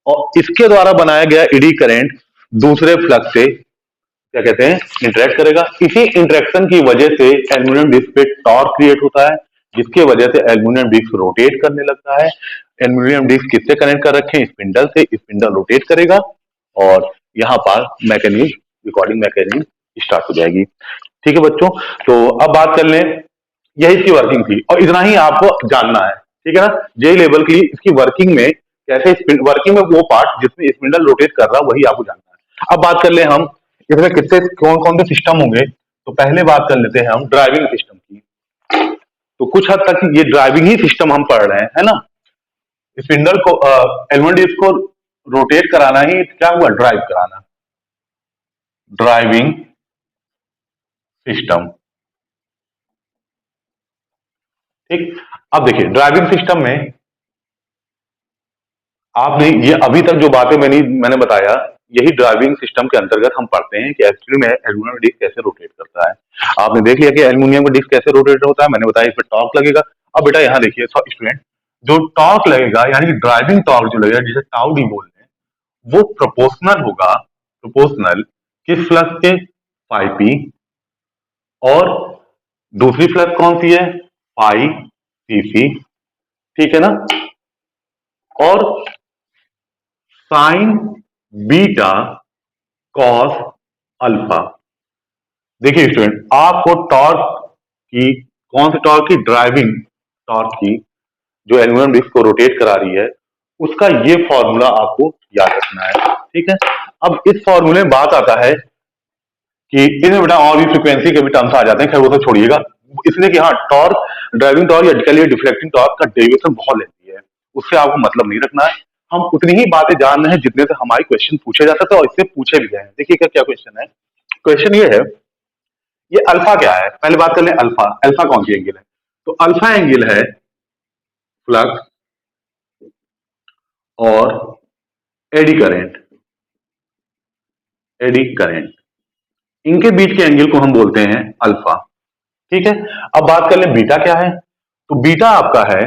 और इसके द्वारा बनाया गया एडी करंट दूसरे फ्लक्स से क्या कहते हैं, इंटरेक्ट करेगा। इसी इंटरेक्शन की वजह से एल्यूमिनियम डिस्क पे टॉर्क क्रिएट होता है, जिसकी वजह से एल्यूमिनियम डिस्क रोटेट करने लगता है। एल्यूमिनियम डिस्क किससे कनेक्ट कर रखे हैं, स्पिंडल से, स्पिंडल रोटेट करेगा, और यहाँ पर मैकेनिज्म, रिकॉर्डिंग मैकेनिज्म स्टार्ट हो जाएगी। ठीक है बच्चों, तो अब बात कर लें यही इसकी वर्किंग थी और इतना ही आपको जानना है, ठीक है ना। जे लेवल के लिए इसकी वर्किंग में कैसे, वर्किंग में वो पार्ट जिसमें स्पिंडल रोटेट कर रहा है वही आपको जानना है। अब बात कर ले हम इसमें कितने कौन कौन से सिस्टम होंगे। तो पहले बात कर लेते हैं हम ड्राइविंग सिस्टम की। तो कुछ हद तक ये ड्राइविंग ही सिस्टम हम पढ़ रहे हैं, है ना। स्पिंडल को एल डिस्क को रोटेट कराना ही क्या हुआ, ड्राइव कराना, ड्राइविंग सिस्टम। ठीक। अब देखिए ड्राइविंग सिस्टम में आपने ये अभी तक जो बातें मैंने बताया, यही ड्राइविंग सिस्टम के अंतर्गत हम पढ़ते हैं कि एक्चुअली में एल्यूमिनियम डिस्क कैसे रोटेट करता है। आपने देख लिया कि एल्यूमिनियम का डिस्क कैसे रोटेट होता है, मैंने बताया इस पर टॉर्क लगेगा। अब बेटा यहाँ देखिए स्टूडेंट, जो टॉर्क लगेगा यानी कि ड्राइविंग टॉर्क जो लगेगा जिसे टाउ डी बोलते हैं, वो प्रोपोर्शनल होगा, प्रोपोर्शनल किस फ्लक्स के, फाई पी, और दूसरी फ्लक्स कौन सी है, फाई सी सी, ठीक है ना। और साइन बीटा कॉस अल्फा। देखिए स्टूडेंट, आपको टॉर्क की, कौन से टॉर्क की, ड्राइविंग टॉर्क की, जो एल्यूमिनियम डिस्क को रोटेट करा रही है, उसका ये फॉर्मूला आपको याद रखना है, ठीक है। अब इस फॉर्मूले में बात आता है कि इसमें बेटा और भी फ्रीक्वेंसी के भी टर्म्स आ जाते हैं, खैर वो तो छोड़िएगा। इसलिए कि हाँ, टॉर्क, ड्राइविंग टॉर्क या कह लिए डिफ्लेक्टिंग टॉर्क का डेरिवेशन बहुत लेती है, उससे आपको मतलब नहीं रखना है। हम उतनी ही बातें जान रहे हैं जितने से हमारे क्वेश्चन पूछे जा सकते हैं और इससे पूछे भी गए हैं। देखिए क्या क्या क्वेश्चन है। क्वेश्चन ये है, ये अल्फा क्या है, पहले बात कर लें अल्फा। अल्फा कौन सी एंगल है, तो अल्फा एंगल है फ्लक्स और एडी करेंट, एडी करेंट, इनके बीच के एंगल को हम बोलते हैं अल्फा, ठीक है। अब बात कर लें बीटा क्या है, तो बीटा आपका है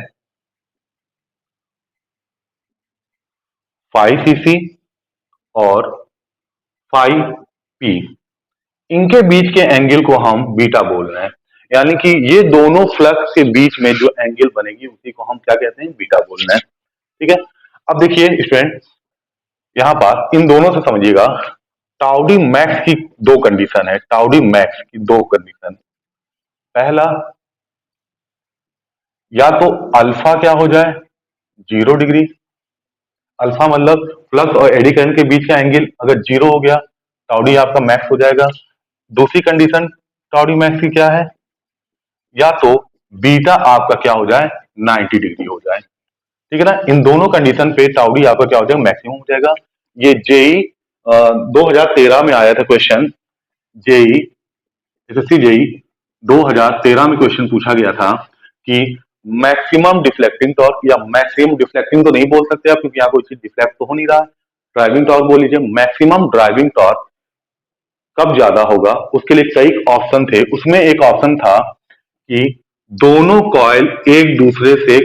फाई सी सी और फाई पी, इनके बीच के एंगल को हम बीटा बोल रहे हैं। यानी कि ये दोनों फ्लक्स के बीच में जो एंगल बनेगी उसी को हम क्या कहते हैं, बीटा बोल रहे हैं, ठीक है। अब देखिए स्टूडेंट, यहां पर इन दोनों से समझिएगा, टाउडी मैक्स की दो कंडीशन है, टाउडी मैक्स की दो कंडीशन। पहला, या तो अल्फा क्या हो जाए, 0 डिग्री, अल्फा मतलब फ्लक्स और एडी करंट के बीच का एंगल अगर 0 हो गया, टाउडी आपका मैक्स हो जाएगा। दूसरी कंडीशन टाउडी मैक्स की क्या है, या तो बीटा आपका क्या हो जाए, 90 डिग्री हो जाए, ठीक है ना। इन दोनों कंडीशन पे टाउडी आपका क्या हो जाएगा, मैक्सिमम हो जाएगा। ये जेई 2013 में आया था क्वेश्चन, जेई, एसएससी जेई 2013 में क्वेश्चन पूछा गया था कि मैक्सिमम डिफ्लेक्टिंग टॉर्क, या मैक्सिमम डिफ्लेक्टिंग तो नहीं बोल सकते आप क्योंकि यहाँ कोई चीज डिफ्लेक्ट तो हो नहीं रहा, ड्राइविंग टॉर्क बोल लीजिए, मैक्सिमम ड्राइविंग टॉर्क कब ज्यादा होगा। उसके लिए कई ऑप्शन थे, उसमें एक ऑप्शन था कि दोनों कॉइल एक दूसरे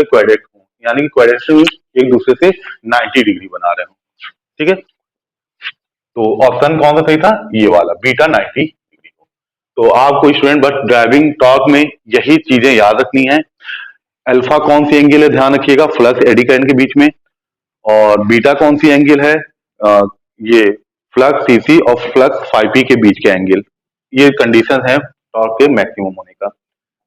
क्वाड्रेट हो, यानी कि क्वाड्रेट एक दूसरे से 90 डिग्री बना रहे हो, ठीक है। तो ऑप्शन कौन सा सही था, ये वाला, बीटा 90 डिग्री हो। तो आपको स्टूडेंट बस ड्राइविंग टॉर्क में यही चीजें याद रखनी है। अल्फा कौन सी एंगल है, ध्यान रखिएगा, फ्लक्स एडी करंट के बीच में, और बीटा कौन सी एंगल है, अ, ये फ्लक्स सीसी और फ्लक्स फाई पी के बीच के एंगल। ये कंडीशन है टॉर्क के मैक्सिमम होने का,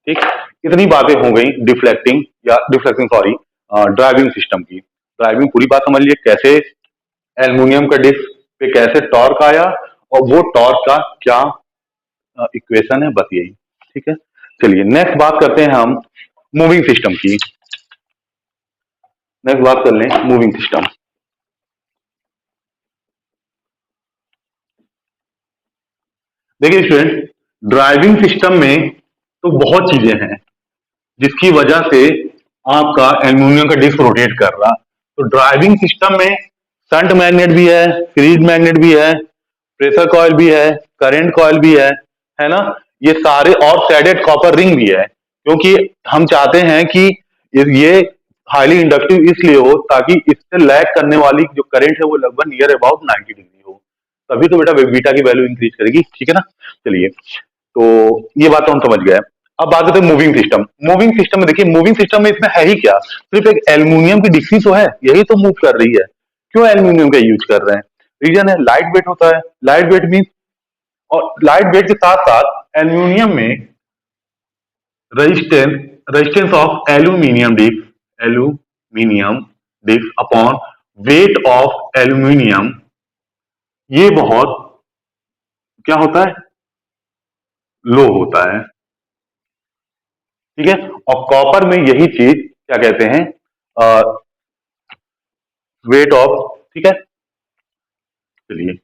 ठीक। इतनी बातें हो गई डिफ्लेक्टिंग, या डिफ्लेक्टिंग सॉरी, ड्राइविंग सिस्टम की। ड्राइविंग पूरी बात समझ लिए, कैसे एल्युमिनियम का डिस्क पे कैसे टॉर्क आया और वो टॉर्क का क्या इक्वेशन है, बस यही, ठीक है। चलिए नेक्स्ट बात करते हैं हम मूविंग सिस्टम की। नेक्स्ट बात कर लें मूविंग सिस्टम। देखिए स्टूडेंट, ड्राइविंग सिस्टम में तो बहुत चीजें हैं जिसकी वजह से आपका एल्युमिनियम का डिस्क रोटेट कर रहा। तो ड्राइविंग सिस्टम में शंट मैग्नेट भी है, सीरीज मैग्नेट भी है, प्रेशर कॉइल भी है, करंट कॉइल भी है ना। ये सारे, और शेडेड कॉपर रिंग भी है, क्योंकि हम चाहते हैं कि ये हाईली इंडक्टिव इसलिए हो ताकि इससे लैग करने वाली जो करंट है वो लगभग नियर अबाउट 90 डिग्री हो, तभी तो बेटा बीटा की वैल्यू इंक्रीज करेगी, ठीक है ना। चलिए, तो ये बात तो हम समझ गए। अब बात करते हैं मूविंग सिस्टम। मूविंग सिस्टम में देखिए, मूविंग सिस्टम में इसमें है ही क्या, सिर्फ एक एल्युमिनियम की डिक्सी तो है, यही तो मूव कर रही है। क्यों एल्युमिनियम का यूज कर रहे हैं, रीजन है लाइट वेट होता है, लाइट वेट मीन, और लाइट वेट के साथ साथ एल्युमिनियम में resistance resistance of aluminium disc upon weight of aluminium, ये बहुत क्या होता है, लो होता है। ठीक है, और कॉपर में यही चीज क्या कहते हैं, वेट ऑफ, ठीक है। चलिए,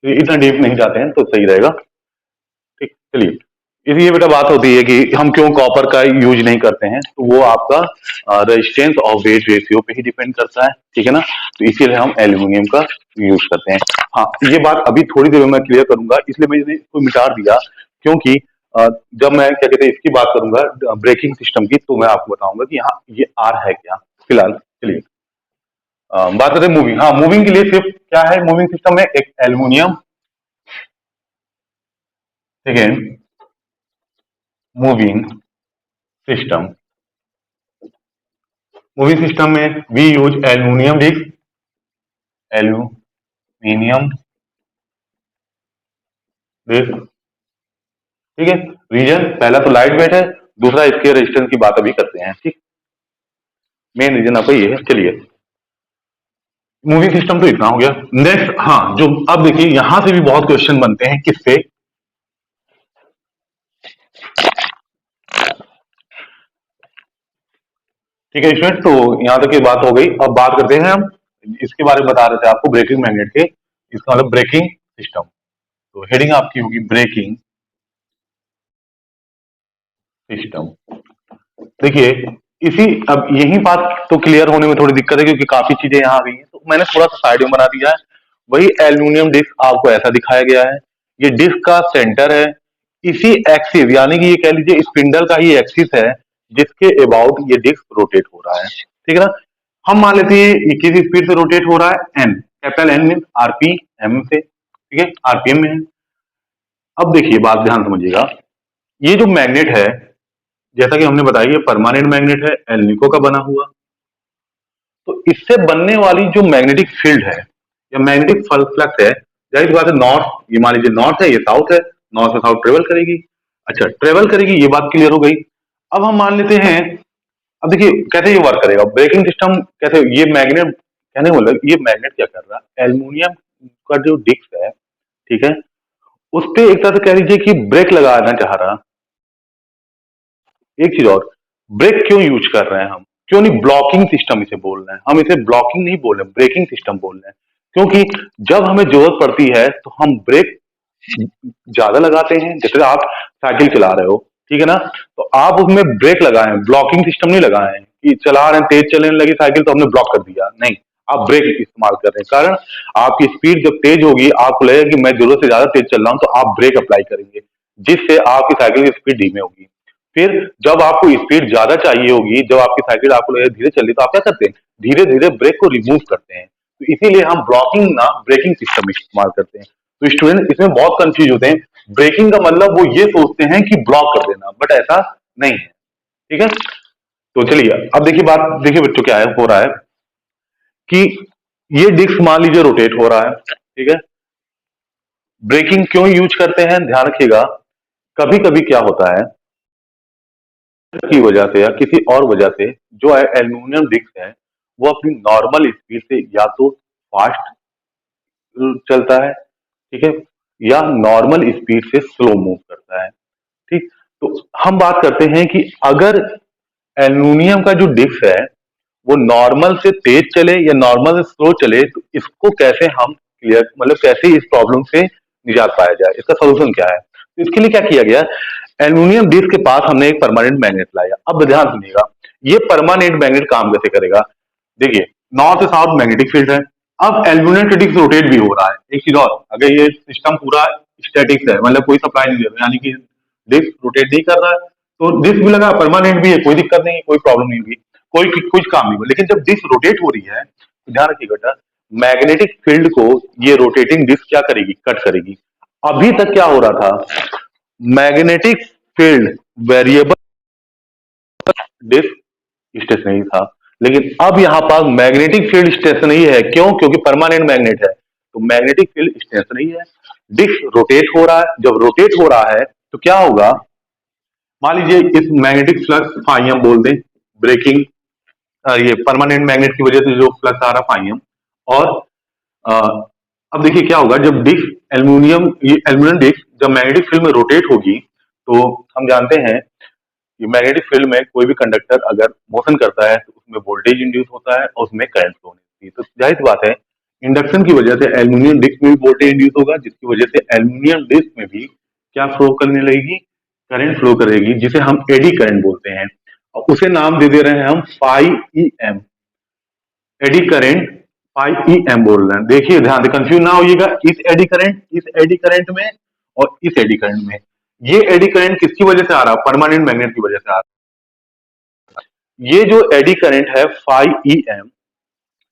इतना डीप नहीं जाते हैं तो सही रहेगा। ठीक, चलिए, इसलिए बेटा बात होती है कि हम क्यों कॉपर का यूज नहीं करते हैं, तो वो आपका रेजिस्टेंस और वेट रेशियो पे ही डिपेंड करता है, ठीक है ना। तो इसीलिए हम एल्यूमिनियम का यूज करते हैं। हाँ, ये बात अभी थोड़ी देर में मैं क्लियर करूंगा, इसलिए मैंने इसको मिटा दिया, क्योंकि जब मैं क्या कहते हैं इसकी बात करूंगा ब्रेकिंग सिस्टम की, तो मैं आपको बताऊंगा कि हाँ ये आर है क्या। फिलहाल चलिए बात करते हैं मूविंग। हाँ, मूविंग के लिए सिर्फ क्या है, मूविंग सिस्टम में एक एल्यूमिनियम, ठीक है, मूविंग सिस्टम। मूविंग सिस्टम में we use aluminium disc, aluminium disc, ठीक है। रीजन पहला तो लाइट वेट है, दूसरा इसके रेजिस्टेंस की बात अभी करते हैं, ठीक। मेन रीजन आपका ये है। चलिए, मूविंग सिस्टम तो इतना हो गया। नेक्स्ट, हाँ, जो अब देखिए यहां से भी बहुत क्वेश्चन बनते हैं, किससे, ठीक है स्टूडेंट। तो यहां तक की बात हो गई, अब बात करते हैं हम इसके बारे में, बता रहे थे आपको ब्रेकिंग मैग्नेट के, इसका मतलब ब्रेकिंग सिस्टम। तो हेडिंग आपकी होगी ब्रेकिंग सिस्टम। देखिए, इसी अब यही बात तो क्लियर होने में थोड़ी दिक्कत है, क्योंकि काफी चीजें यहाँ आ गई हैं, तो मैंने थोड़ा सा साइड में बना दिया है। वही एल्यूमिनियम डिस्क आपको ऐसा दिखाया गया है, ये डिस्क का सेंटर है, इसी एक्सिस यानी कि ये कह लीजिए स्पिंडल का ही एक्सिस है, जिसके अबाउट ये डिस्क रोटेट हो रहा है, ठीक है ना। हम मान लेते हैं ये किस स्पीड से रोटेट हो रहा है, N, capital N mean RPM से, ठीक है, आरपीएम में है। अब देखिए बात ध्यान समझिएगा, ये जो मैग्नेट है, जैसा कि हमने बताया ये परमानेंट मैग्नेट है, एल्निको का बना हुआ। तो इससे बनने वाली जो मैग्नेटिक फील्ड है या मैग्नेटिक फ्लक्स है, जाहिर सी बात है नॉर्थ, ये मान लीजिए नॉर्थ है, ये साउथ है, नॉर्थ से साउथ ट्रेवल करेगी। अच्छा, ट्रेवल करेगी, ये बात क्लियर हो गई। अब हम मान लेते हैं, अब देखिए कैसे ये वर्क करेगा ब्रेकिंग सिस्टम, कैसे ये मैग्नेट, कहने का मतलब ये मैग्नेट क्या कर रहा है, एल्यूमिनियम का जो डिस्क है, ठीक है, उस पे एक तरह से कह लीजिए कि ब्रेक लगाना चाह रहा। एक चीज और, ब्रेक क्यों यूज कर रहे हैं हम, क्यों नहीं ब्लॉकिंग सिस्टम इसे बोल रहे हैं, हम इसे ब्लॉकिंग नहीं बोल रहे, ब्रेकिंग सिस्टम बोल रहे हैं। क्योंकि जब हमें जरूरत पड़ती है तो हम ब्रेक ज्यादा लगाते हैं, जैसे आप साइकिल चला रहे हो, ठीक है ना, तो आप उसमें ब्रेक लगाए, ब्लॉकिंग सिस्टम नहीं लगाए हैं कि चला रहे हैं, तेज चलने लगी साइकिल तो हमने ब्लॉक कर दिया, नहीं। आप ब्रेक इस्तेमाल कर रहे हैं, कारण आपकी स्पीड जब तेज होगी, आपको लगेगा कि मैं जरूरत से ज्यादा तेज चल रहा हूं, तो आप ब्रेक अप्लाई करेंगे, जिससे आपकी साइकिल की स्पीड धीमे होगी। फिर जब आपको स्पीड ज्यादा चाहिए होगी, जब आपकी साइकिल आपको लगे धीरे चल रही, तो आप क्या करते हैं, धीरे धीरे ब्रेक को रिमूव करते हैं। तो इसीलिए हम ब्लॉकिंग ना ब्रेकिंग सिस्टम इस्तेमाल करते हैं। तो स्टूडेंट इसमें बहुत कंफ्यूज होते हैं, ब्रेकिंग का मतलब वो ये सोचते हैं कि ब्लॉक कर देना, बट ऐसा नहीं है, ठीक है। तो चलिए अब देखिए बात, देखिए बच्चों क्या है हो रहा है कि ये डिस्क मान लीजिए रोटेट हो रहा है, ठीक है। ब्रेकिंग क्यों यूज करते हैं, ध्यान रखिएगा, कभी कभी क्या होता है की वजह से या किसी और वजह से जो है एल्यूमिनियम डिस्क है, वो अपनी नॉर्मल स्पीड से या तो फास्ट चलता है, ठीक है, या नॉर्मल स्पीड से स्लो मूव करता है, ठीक। तो हम बात करते हैं कि अगर एल्यूमिनियम का जो डिस्क है वो नॉर्मल से तेज चले या नॉर्मल से स्लो चले, तो इसको कैसे हम क्लियर, मतलब कैसे इस प्रॉब्लम से निजात पाया जाए, इसका सोल्यूशन क्या है। तो इसके लिए क्या किया गया, एल्यूमिनियम डिस्क के पास हमने एक परमानेंट मैग्नेट लाया। अब ध्यान सुनिएगा, ये परमानेंट मैग्नेट काम कैसे करेगा, देखिए नॉर्थ से साउथ मैग्नेटिक फील्ड है, अब एल्यूमिनियम का डिस्क रोटेट भी हो रहा है। एक चीज और, अगर ये सिस्टम पूरा स्टैटिक्स है, मतलब कोई सप्लाई नहीं दे रहा, यानी कि डिस्क रोटेट नहीं कर रहा है, तो डिस्क भी लगा, परमानेंट भी है, कोई दिक्कत नहीं, कोई प्रॉब्लम नहीं हुई, कोई कुछ काम नहीं हुआ। लेकिन जब डिस्क रोटेट हो रही है, तो ध्यान रखिए बेटा, मैग्नेटिक फील्ड को ये रोटेटिंग डिस्क क्या करेगी, कट करेगी। अभी तक क्या हो रहा था, magnetic field variable, disc stationary था, लेकिन अब यहां पर मैग्नेटिक फील्ड स्टेशनरी है। क्यों, क्योंकि परमानेंट मैग्नेट है, तो मैग्नेटिक फील्ड स्टेशनरी है, डिस्क रोटेट हो रहा है। जब रोटेट हो रहा है तो क्या होगा, मान लीजिए इस मैग्नेटिक फ्लक्स फाई हम बोल दें, ब्रेकिंग ये परमानेंट मैग्नेट की वजह से जो फ्लक्स आ रहा फाई एम। और अ, अब देखिए क्या होगा जब डिस्क एल्यूमिनियम, ये एल्यूमिनियम डिस्क जब मैग्नेटिक फील्ड में रोटेट होगी, तो हम जानते हैं कि मैग्नेटिक फील्ड में कोई भी कंडक्टर अगर मोशन करता है तो उसमें वोल्टेज इंड्यूस होता है और उसमें करंट फ्लो होती है। तो जाहिर सी बात है इंडक्शन की वजह से एल्यूमिनियम डिस्क में भी वोल्टेज इंड्यूस होगा, जिसकी वजह से एल्यूमिनियम डिस्क में भी क्या फ्लो करने लगेगी, करंट फ्लो करेगी, जिसे हम एडी करंट बोलते हैं। और उसे नाम दे दे रहे हैं हम phi E M, eddy current phi E M बोल रहे हैं। देखिए ध्यान से कंफ्यूज ना होइएगा, इस एडी करंट में और इस एडी करंट में। ये एडी करंट किसकी वजह से आ रहा है, परमानेंट मैग्नेट की वजह से आ रहा है। ये जो एडी करंट है फाई ई एम,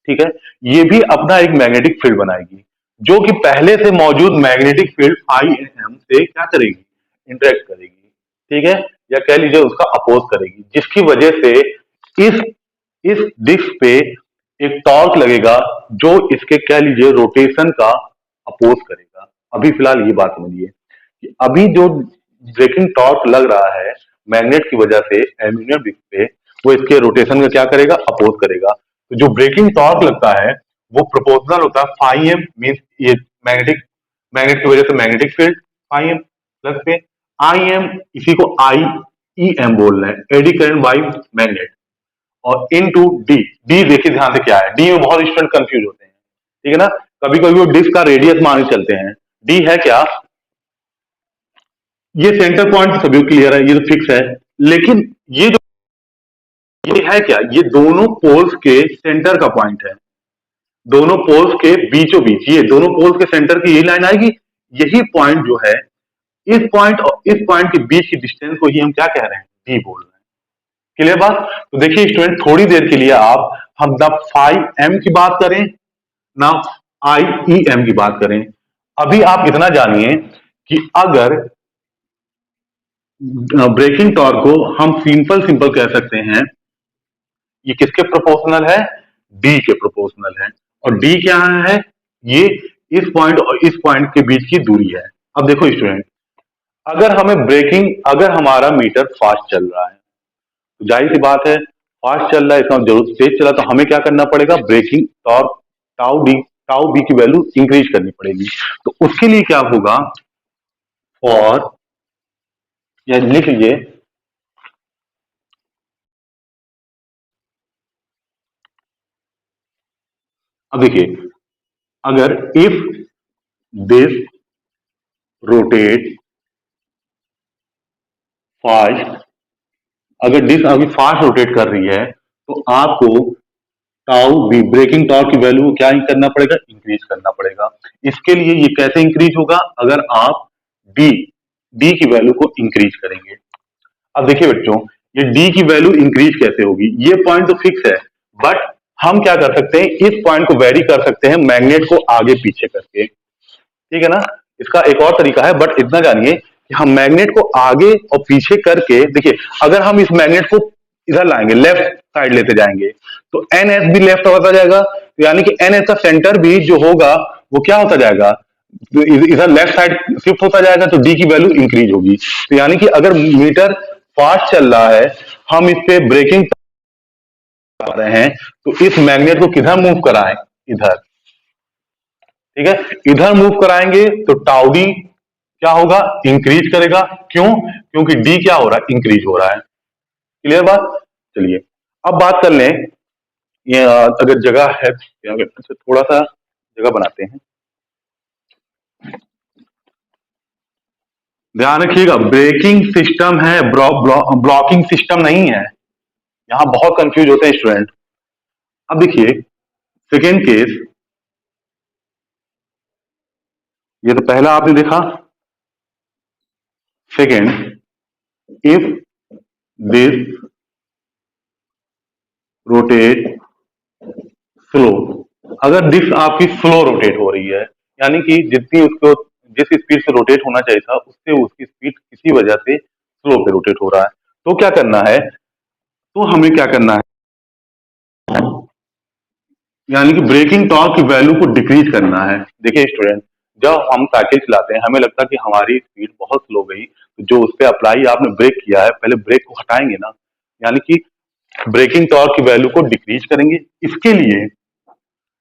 ठीक है, ये भी अपना एक मैग्नेटिक फील्ड बनाएगी, जो कि पहले से मौजूद मैग्नेटिक फील्ड फाई एम से क्या करेगी, इंटरेक्ट करेगी, ठीक है, या कह लीजिए उसका अपोज करेगी, जिसकी वजह से इस इस डिस्क पे एक टॉर्क लगेगा, जो इसके कह लीजिए रोटेशन का अपोज करेगा। अभी फिलहाल ये बात समझिए कि अभी जो ब्रेकिंग टॉर्क लग रहा है मैग्नेट की वजह से एल्यूमिनियम डिस्क पे, वो इसके रोटेशन का क्या करेगा, अपोज करेगा। तो जो ब्रेकिंग टॉर्क लगता है वो प्रोपोर्शनल होता है फाई एम, मीन ये मैग्नेट की वजह से magnetic field phi M plus पे आई एम, इसी को आई ई एम बोल रहे हैं, एडी करंट बाई मैग्नेट। और इन टू डी, डी देखिए ध्यान से क्या है, डी में बहुत स्टूडेंट कंफ्यूज होते हैं, ठीक है ना, कभी कभी वो डिस्क का रेडियस मान के चलते हैं। डी है क्या, ये सेंटर पॉइंट सभी क्लियर है, ये तो फिक्स है, लेकिन ये जो ये है क्या, ये दोनों पोल्स के सेंटर का पॉइंट है, दोनों पोल्स के बीचों बीच, ये दोनों पोल्स के सेंटर की यही लाइन आएगी, यही पॉइंट जो है, इस पॉइंट और इस पॉइंट के बीच की डिस्टेंस को ही हम क्या कह रहे हैं, डी बोल रहे हैं। क्लियर बात। तो देखिए स्टूडेंट थोड़ी देर के लिए आप हम ना फाइव एम की बात करें ना आई ई एम की बात करें, अभी आप इतना जानिए कि अगर ब्रेकिंग टॉर्क को हम सिंपल सिंपल कह सकते हैं, ये किसके प्रोपोर्शनल है, डी के प्रोपोर्शनल है। और डी क्या है, ये इस पॉइंट और इस पॉइंट के बीच की दूरी है। अब देखो स्टूडेंट, अगर हमारा मीटर फास्ट चल रहा है, तो जाहिर सी बात है फास्ट चल रहा है इसका जरूर तेज चला, तो हमें क्या करना पड़ेगा, ब्रेकिंग टॉर्क टाउ बी की वैल्यू इंक्रीज करनी पड़ेगी। तो उसके लिए क्या होगा, फॉर, या लिख लीजिए, अब देखिए अगर इफ दिस रोटेट फास्ट, अगर डिस्क अभी फास्ट रोटेट कर रही है, तो आपको टाउ बी ब्रेकिंग टॉर्क की वैल्यू क्या करना पड़ेगा, इंक्रीज करना पड़ेगा। इसके लिए ये कैसे इंक्रीज होगा, अगर आप डी डी की वैल्यू को इंक्रीज करेंगे। अब देखिए बच्चों, ये डी की वैल्यू इंक्रीज कैसे होगी, ये पॉइंट तो फिक्स है, बट हम क्या कर सकते हैं, इस पॉइंट को वेरी कर सकते हैं मैग्नेट को आगे पीछे करके, ठीक है ना। इसका एक और तरीका है, बट इतना जानिए कि हम मैग्नेट को आगे और पीछे करके, देखिए अगर हम इस मैग्नेट को इधर लाएंगे, लेफ्ट साइड लेते जाएंगे, तो एन एस भी लेफ्ट होता जाएगा, तो यानी कि एन एस का सेंटर भी जो होगा वो क्या होता जाएगा, तो इधर लेफ्ट साइड शिफ्ट होता जाएगा, तो डी की वैल्यू इंक्रीज होगी। तो यानी कि अगर मीटर फास्ट चल रहा है, हम इस पे ब्रेकिंग कर रहे हैं, तो इस मैग्नेट को किधर मूव कराएं, इधर, ठीक है, इधर मूव कराएंगे तो टाउ डी क्या होगा, इंक्रीज करेगा। क्यों, क्योंकि डी क्या हो रहा है, इंक्रीज हो रहा है। क्लियर बात। चलिए अब बात कर लें, ये अगर जगह है, अच्छा थोड़ा सा जगह बनाते हैं, ध्यान रखिएगा ब्रेकिंग सिस्टम है, ब्लॉकिंग सिस्टम नहीं है, यहां बहुत कंफ्यूज होते हैं स्टूडेंट। अब देखिए सेकेंड केस, ये तो पहला आपने देखा, second, if this rotate slow, अगर डिस्क आपकी स्लो रोटेट हो रही है, यानी कि जितनी उसको जिस स्पीड से रोटेट होना चाहिए था उससे उसकी स्पीड किसी वजह से स्लो पे रोटेट हो रहा है, तो क्या करना है, तो हमें क्या करना है, यानी कि ब्रेकिंग टॉर्क की वैल्यू को डिक्रीज करना है। देखिए स्टूडेंट, जब हम साइकिल चलाते हैं हमें लगता है कि हमारी स्पीड बहुत स्लो गई, तो जो उस पे अप्लाई आपने ब्रेक किया है पहले ब्रेक को हटाएंगे ना, यानी कि ब्रेकिंग टॉर्क की वैल्यू को डिक्रीज करेंगे। इसके लिए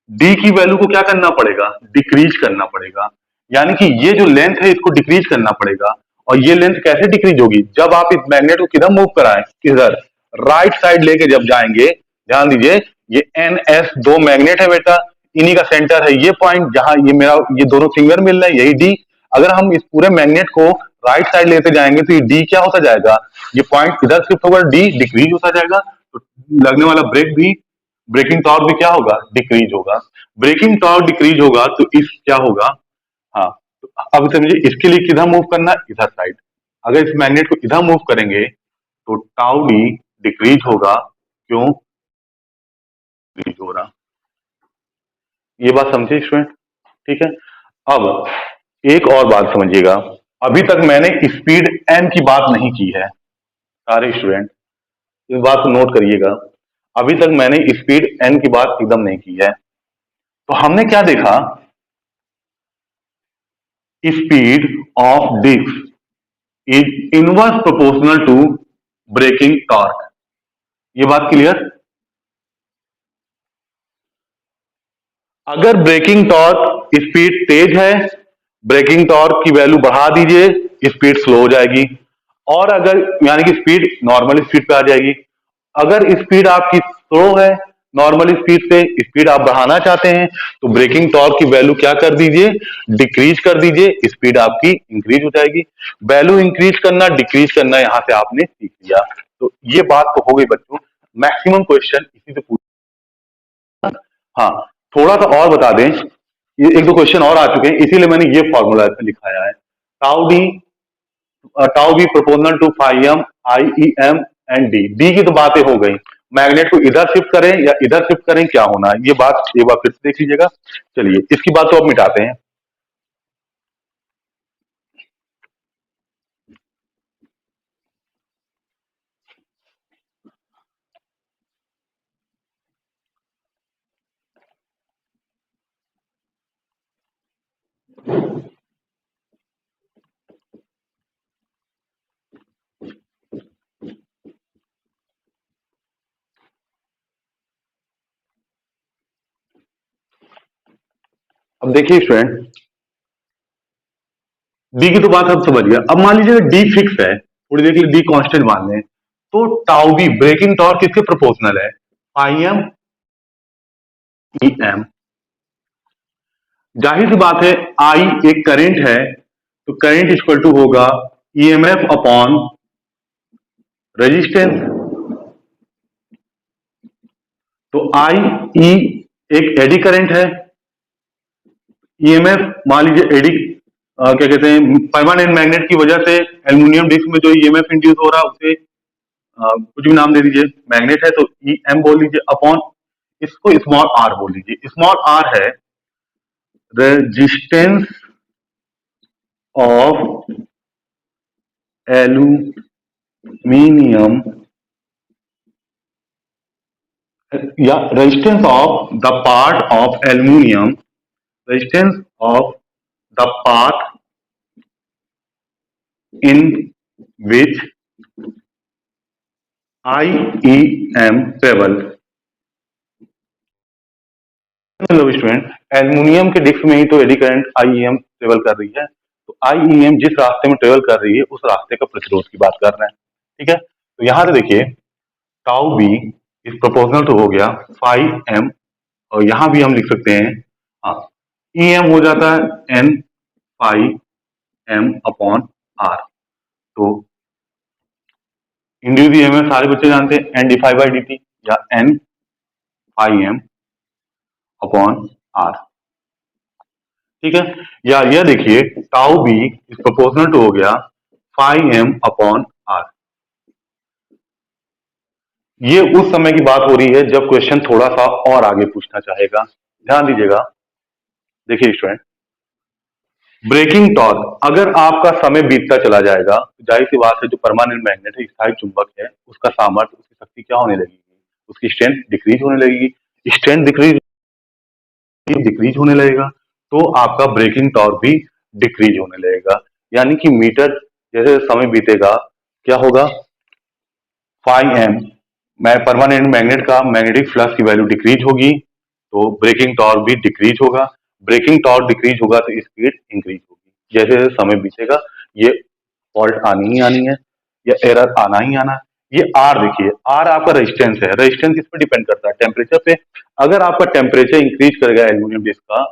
डी की वैल्यू को क्या करना पड़ेगा, डिक्रीज करना पड़ेगा, यानी कि ये जो लेंथ है इसको डिक्रीज करना पड़ेगा। और ये लेंथ कैसे डिक्रीज होगी, जब आप इस मैग्नेट को किधर मूव कराएं, किधर, राइट साइड लेके जब जाएंगे। ध्यान दीजिए, ये एन एस दो मैग्नेट है बेटा, इन्हीं का सेंटर है ये पॉइंट जहां ये मेरा ये दोनों फिंगर मिल रहे हैं, यही डी। अगर हम इस पूरे मैग्नेट को राइट साइड लेते जाएंगे तो ये डी क्या होता जाएगा, ये पॉइंट इधर शिफ्ट होगा, डी डिक्रीज होता जाएगा। तो लगने वाला ब्रेक भी, ब्रेकिंग टॉर्क भी क्या होगा, डिक्रीज होगा। ब्रेकिंग टॉर्क डिक्रीज होगा तो इस क्या होगा, हाँ, तो अब समझिए इसके लिए किधर मूव करना, इधर साइड। अगर इस मैग्नेट को इधर मूव करेंगे तो टाउ डी डिक्रीज होगा, क्यों डिक्रीज हो रहा, ये बात समझिए स्टूडेंट, ठीक है। अब एक और बात समझिएगा, अभी तक मैंने स्पीड एम की बात नहीं की है, सारे स्टूडेंट इस बात को नोट करिएगा, अभी तक मैंने स्पीड एन की बात एकदम नहीं की है। तो हमने क्या देखा, speed of disc is inverse proportional to breaking torque, ये बात क्लियर। अगर ब्रेकिंग टॉर्क स्पीड तेज है, ब्रेकिंग टॉर्क की वैल्यू बढ़ा दीजिए, स्पीड स्लो हो जाएगी। और अगर यानी कि स्पीड नॉर्मल स्पीड पे आ जाएगी। अगर स्पीड आपकी स्लो है, नॉर्मल स्पीड से स्पीड आप बढ़ाना चाहते हैं, तो ब्रेकिंग टॉर्क की वैल्यू क्या कर दीजिए, डिक्रीज कर दीजिए, स्पीड आपकी इंक्रीज हो जाएगी। वैल्यू इंक्रीज करना डिक्रीज करना यहां से आपने सीख लिया। तो ये बात तो हो गई बच्चों, मैक्सिमम क्वेश्चन इसी से पूछ। हाँ, थोड़ा सा और बता दें, ये एक दो क्वेश्चन और आ चुके हैं, इसीलिए मैंने ये फॉर्मूला इसमें लिखाया है। Tau D, tau B proportional to phi M I E M and D. D की तो बातें हो गई, मैग्नेट को इधर शिफ्ट करें या इधर शिफ्ट करें क्या होना है, ये बात एक बार फिर से देख लीजिएगा। चलिए इसकी बात तो अब मिटाते हैं। अब देखिए स्टूडेंट, डी की तो बात अब समझ गया। अब मान लीजिए डी फिक्स है, थोड़ी देर के लिए डी कांस्टेंट मान लें, तो टाउ बी ब्रेकिंग टॉर्क किसके प्रोपोर्शनल है, फाई एम ई एम। जाहिर सी बात है आई एक करंट है, तो करंट इक्वल टू होगा ईएमएफ अपॉन रेजिस्टेंस। तो आई ई एक एडी करंट है, ईएमएफ मान लीजिए एडी क्या कहते हैं, परमानेंट मैग्नेट की वजह से एल्यूमिनियम डिस्क में जो ईएमएफ इंड्यूस हो रहा है उसे कुछ भी नाम दे दीजिए, मैग्नेट है तो ई एम बोल लीजिए, अपॉन इसको स्मॉल आर बोल लीजिए। स्मॉल आर है रेजिस्टेंस ऑफ एल्यूमिनियम या resistance of the part of aluminium, resistance of the path in which IEM travel। मतलब स्टूडेंट एल्युमिनियम के डिस्क में ही तो एडी करंट आईईएम ट्रेवल कर रही है, तो आईईएम जिस रास्ते में ट्रेवल कर रही है उस रास्ते का प्रतिरोध की बात कर रहे हैं, ठीक है। तो यहां से देखिए टाउ बी इस प्रोपोर्शनल तो हो गया फाइव एम, और यहां भी हम लिख सकते हैं, हाँ, ई एम हो जाता है N five M upon R. तो इंड्यूस ईएमएफ सारे बच्चे जानते हैं N D five by D T या N five M upon R, ठीक है। या यह देखिए tau B is proportional to हो गया फाइव एम अपॉन आर। ये उस समय की बात हो रही है जब क्वेश्चन थोड़ा सा और आगे पूछना चाहेगा, ध्यान दीजिएगा। देखिए स्टूडेंट, ब्रेकिंग टॉर्क, अगर आपका समय बीतता चला जाएगा तो जाहिर सी बात है जो परमानेंट मैग्नेट है, स्थायी चुंबक है, उसका सामर्थ्य, उसकी शक्ति क्या होने लगेगी, उसकी स्ट्रेंथ डिक्रीज होने लगेगी। स्ट्रेंथ डिक्रीज डिक्रीज होने लगेगा तो आपका ब्रेकिंग टॉर्क भी डिक्रीज होने लगेगा। यानी कि मीटर जैसे समय बीतेगा क्या होगा, 5m मैं परमानेंट मैग्नेट का मैग्नेटिक फ्लक्स की वैल्यू डिक्रीज होगी, तो ब्रेकिंग टॉर्क भी डिक्रीज होगा। ब्रेकिंग टॉर्क डिक्रीज होगा तो स्पीड इंक्रीज होगी। जैसे जैसे समय बीतेगा ये फॉल्ट आनी ही आनी है, या एरर आना ही आना है। ये आर देखिए, आर आपका रेजिस्टेंस है। रेजिस्टेंस किस पर डिपेंड करता है, टेम्परेचर पे। अगर आपका टेम्परेचर इंक्रीज करेगा एल्यूमिनियम डिस्क का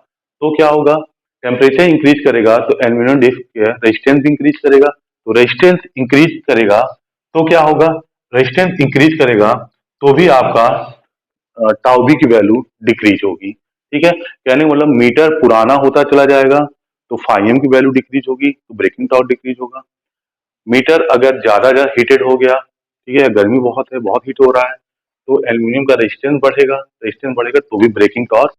तो क्या होगा, टेम्परेचर इंक्रीज करेगा तो एल्यूमिनियम डिस्क का रेजिस्टेंस इंक्रीज करेगा। तो रेजिस्टेंस इंक्रीज करेगा तो क्या होगा, रेजिस्टेंस इंक्रीज करेगा तो भी आपका टाउ बी की वैल्यू डिक्रीज होगी। ठीक है, कहने का मतलब मीटर पुराना होता चला जाएगा तो फाइव एम की वैल्यू डिक्रीज होगी, तो ब्रेकिंग टॉर्क डिक्रीज होगा। मीटर अगर ज्यादा हीटेड हो गया, ठीक है, गर्मी बहुत है, बहुत हीट हो रहा है, तो एल्यूमिनियम का रेजिस्टेंस बढ़ेगा। रेजिस्टेंस बढ़ेगा तो भी ब्रेकिंग टॉर्क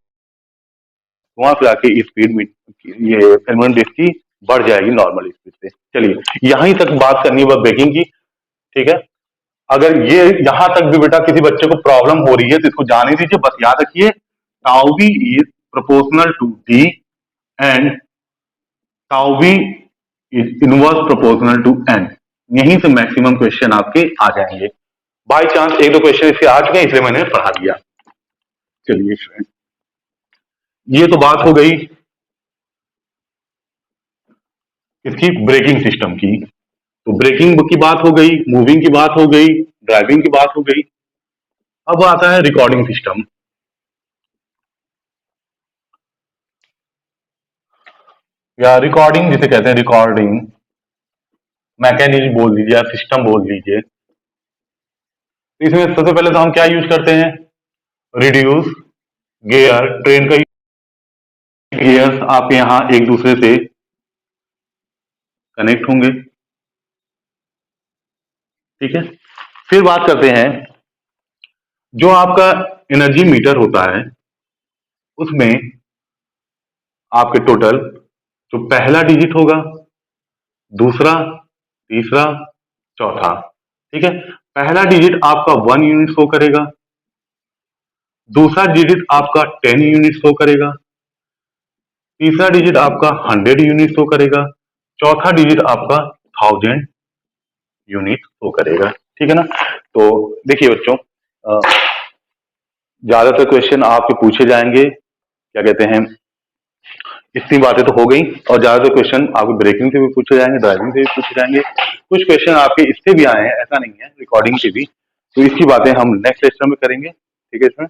वहां पे आके स्पीड में ये एल्यूमिनियम डिस्क की बढ़ जाएगी नॉर्मल स्पीड से। चलिए यहीं तक बात करनी है ब्रेकिंग की। ठीक है, अगर ये यहां तक भी बेटा किसी बच्चे को प्रॉब्लम हो रही है तो इसको जाने दीजिए। बस याद रखिए tau B is proportional to D and tau B is inverse proportional to N. यहीं से मैक्सिमम क्वेश्चन आपके आ जाएंगे। बाई चांस एक दो क्वेश्चन इससे आ चुके हैं इसलिए मैंने पढ़ा दिया। चलिए फ्रेंड, ये तो बात हो गई इसकी ब्रेकिंग सिस्टम की। तो ब्रेकिंग की बात हो गई, मूविंग की बात हो गई, ड्राइविंग की बात हो गई। अब आता है रिकॉर्डिंग सिस्टम या रिकॉर्डिंग जिसे कहते हैं, रिकॉर्डिंग मैकेनिज्म बोल लीजिए या सिस्टम बोल लीजिए। तो इसमें सबसे पहले तो हम क्या यूज करते हैं, रिड्यूस गियर। ट्रेन का गियर्स आपके यहाँ एक दूसरे से कनेक्ट होंगे। ठीक है, फिर बात करते हैं जो आपका एनर्जी मीटर होता है उसमें आपके टोटल जो पहला डिजिट होगा, दूसरा, तीसरा, चौथा। ठीक है, पहला डिजिट आपका 1 यूनिट शो करेगा, दूसरा डिजिट आपका 10 यूनिट शो करेगा, तीसरा डिजिट आपका 100 यूनिट शो करेगा, चौथा डिजिट आपका 1000 यूनिट शो करेगा। ठीक है ना। तो देखिए बच्चों, ज्यादातर क्वेश्चन आपके पूछे जाएंगे, क्या कहते हैं, इतनी बातें तो हो गई, और ज्यादातर क्वेश्चन आपके ब्रेकिंग से भी पूछे जाएंगे, ड्राइविंग से भी पूछे जाएंगे। कुछ क्वेश्चन आपके इससे भी आए हैं, ऐसा नहीं है, रिकॉर्डिंग से भी। तो इसकी बातें हम नेक्स्ट लेक्चर में करेंगे। ठीक है इसमें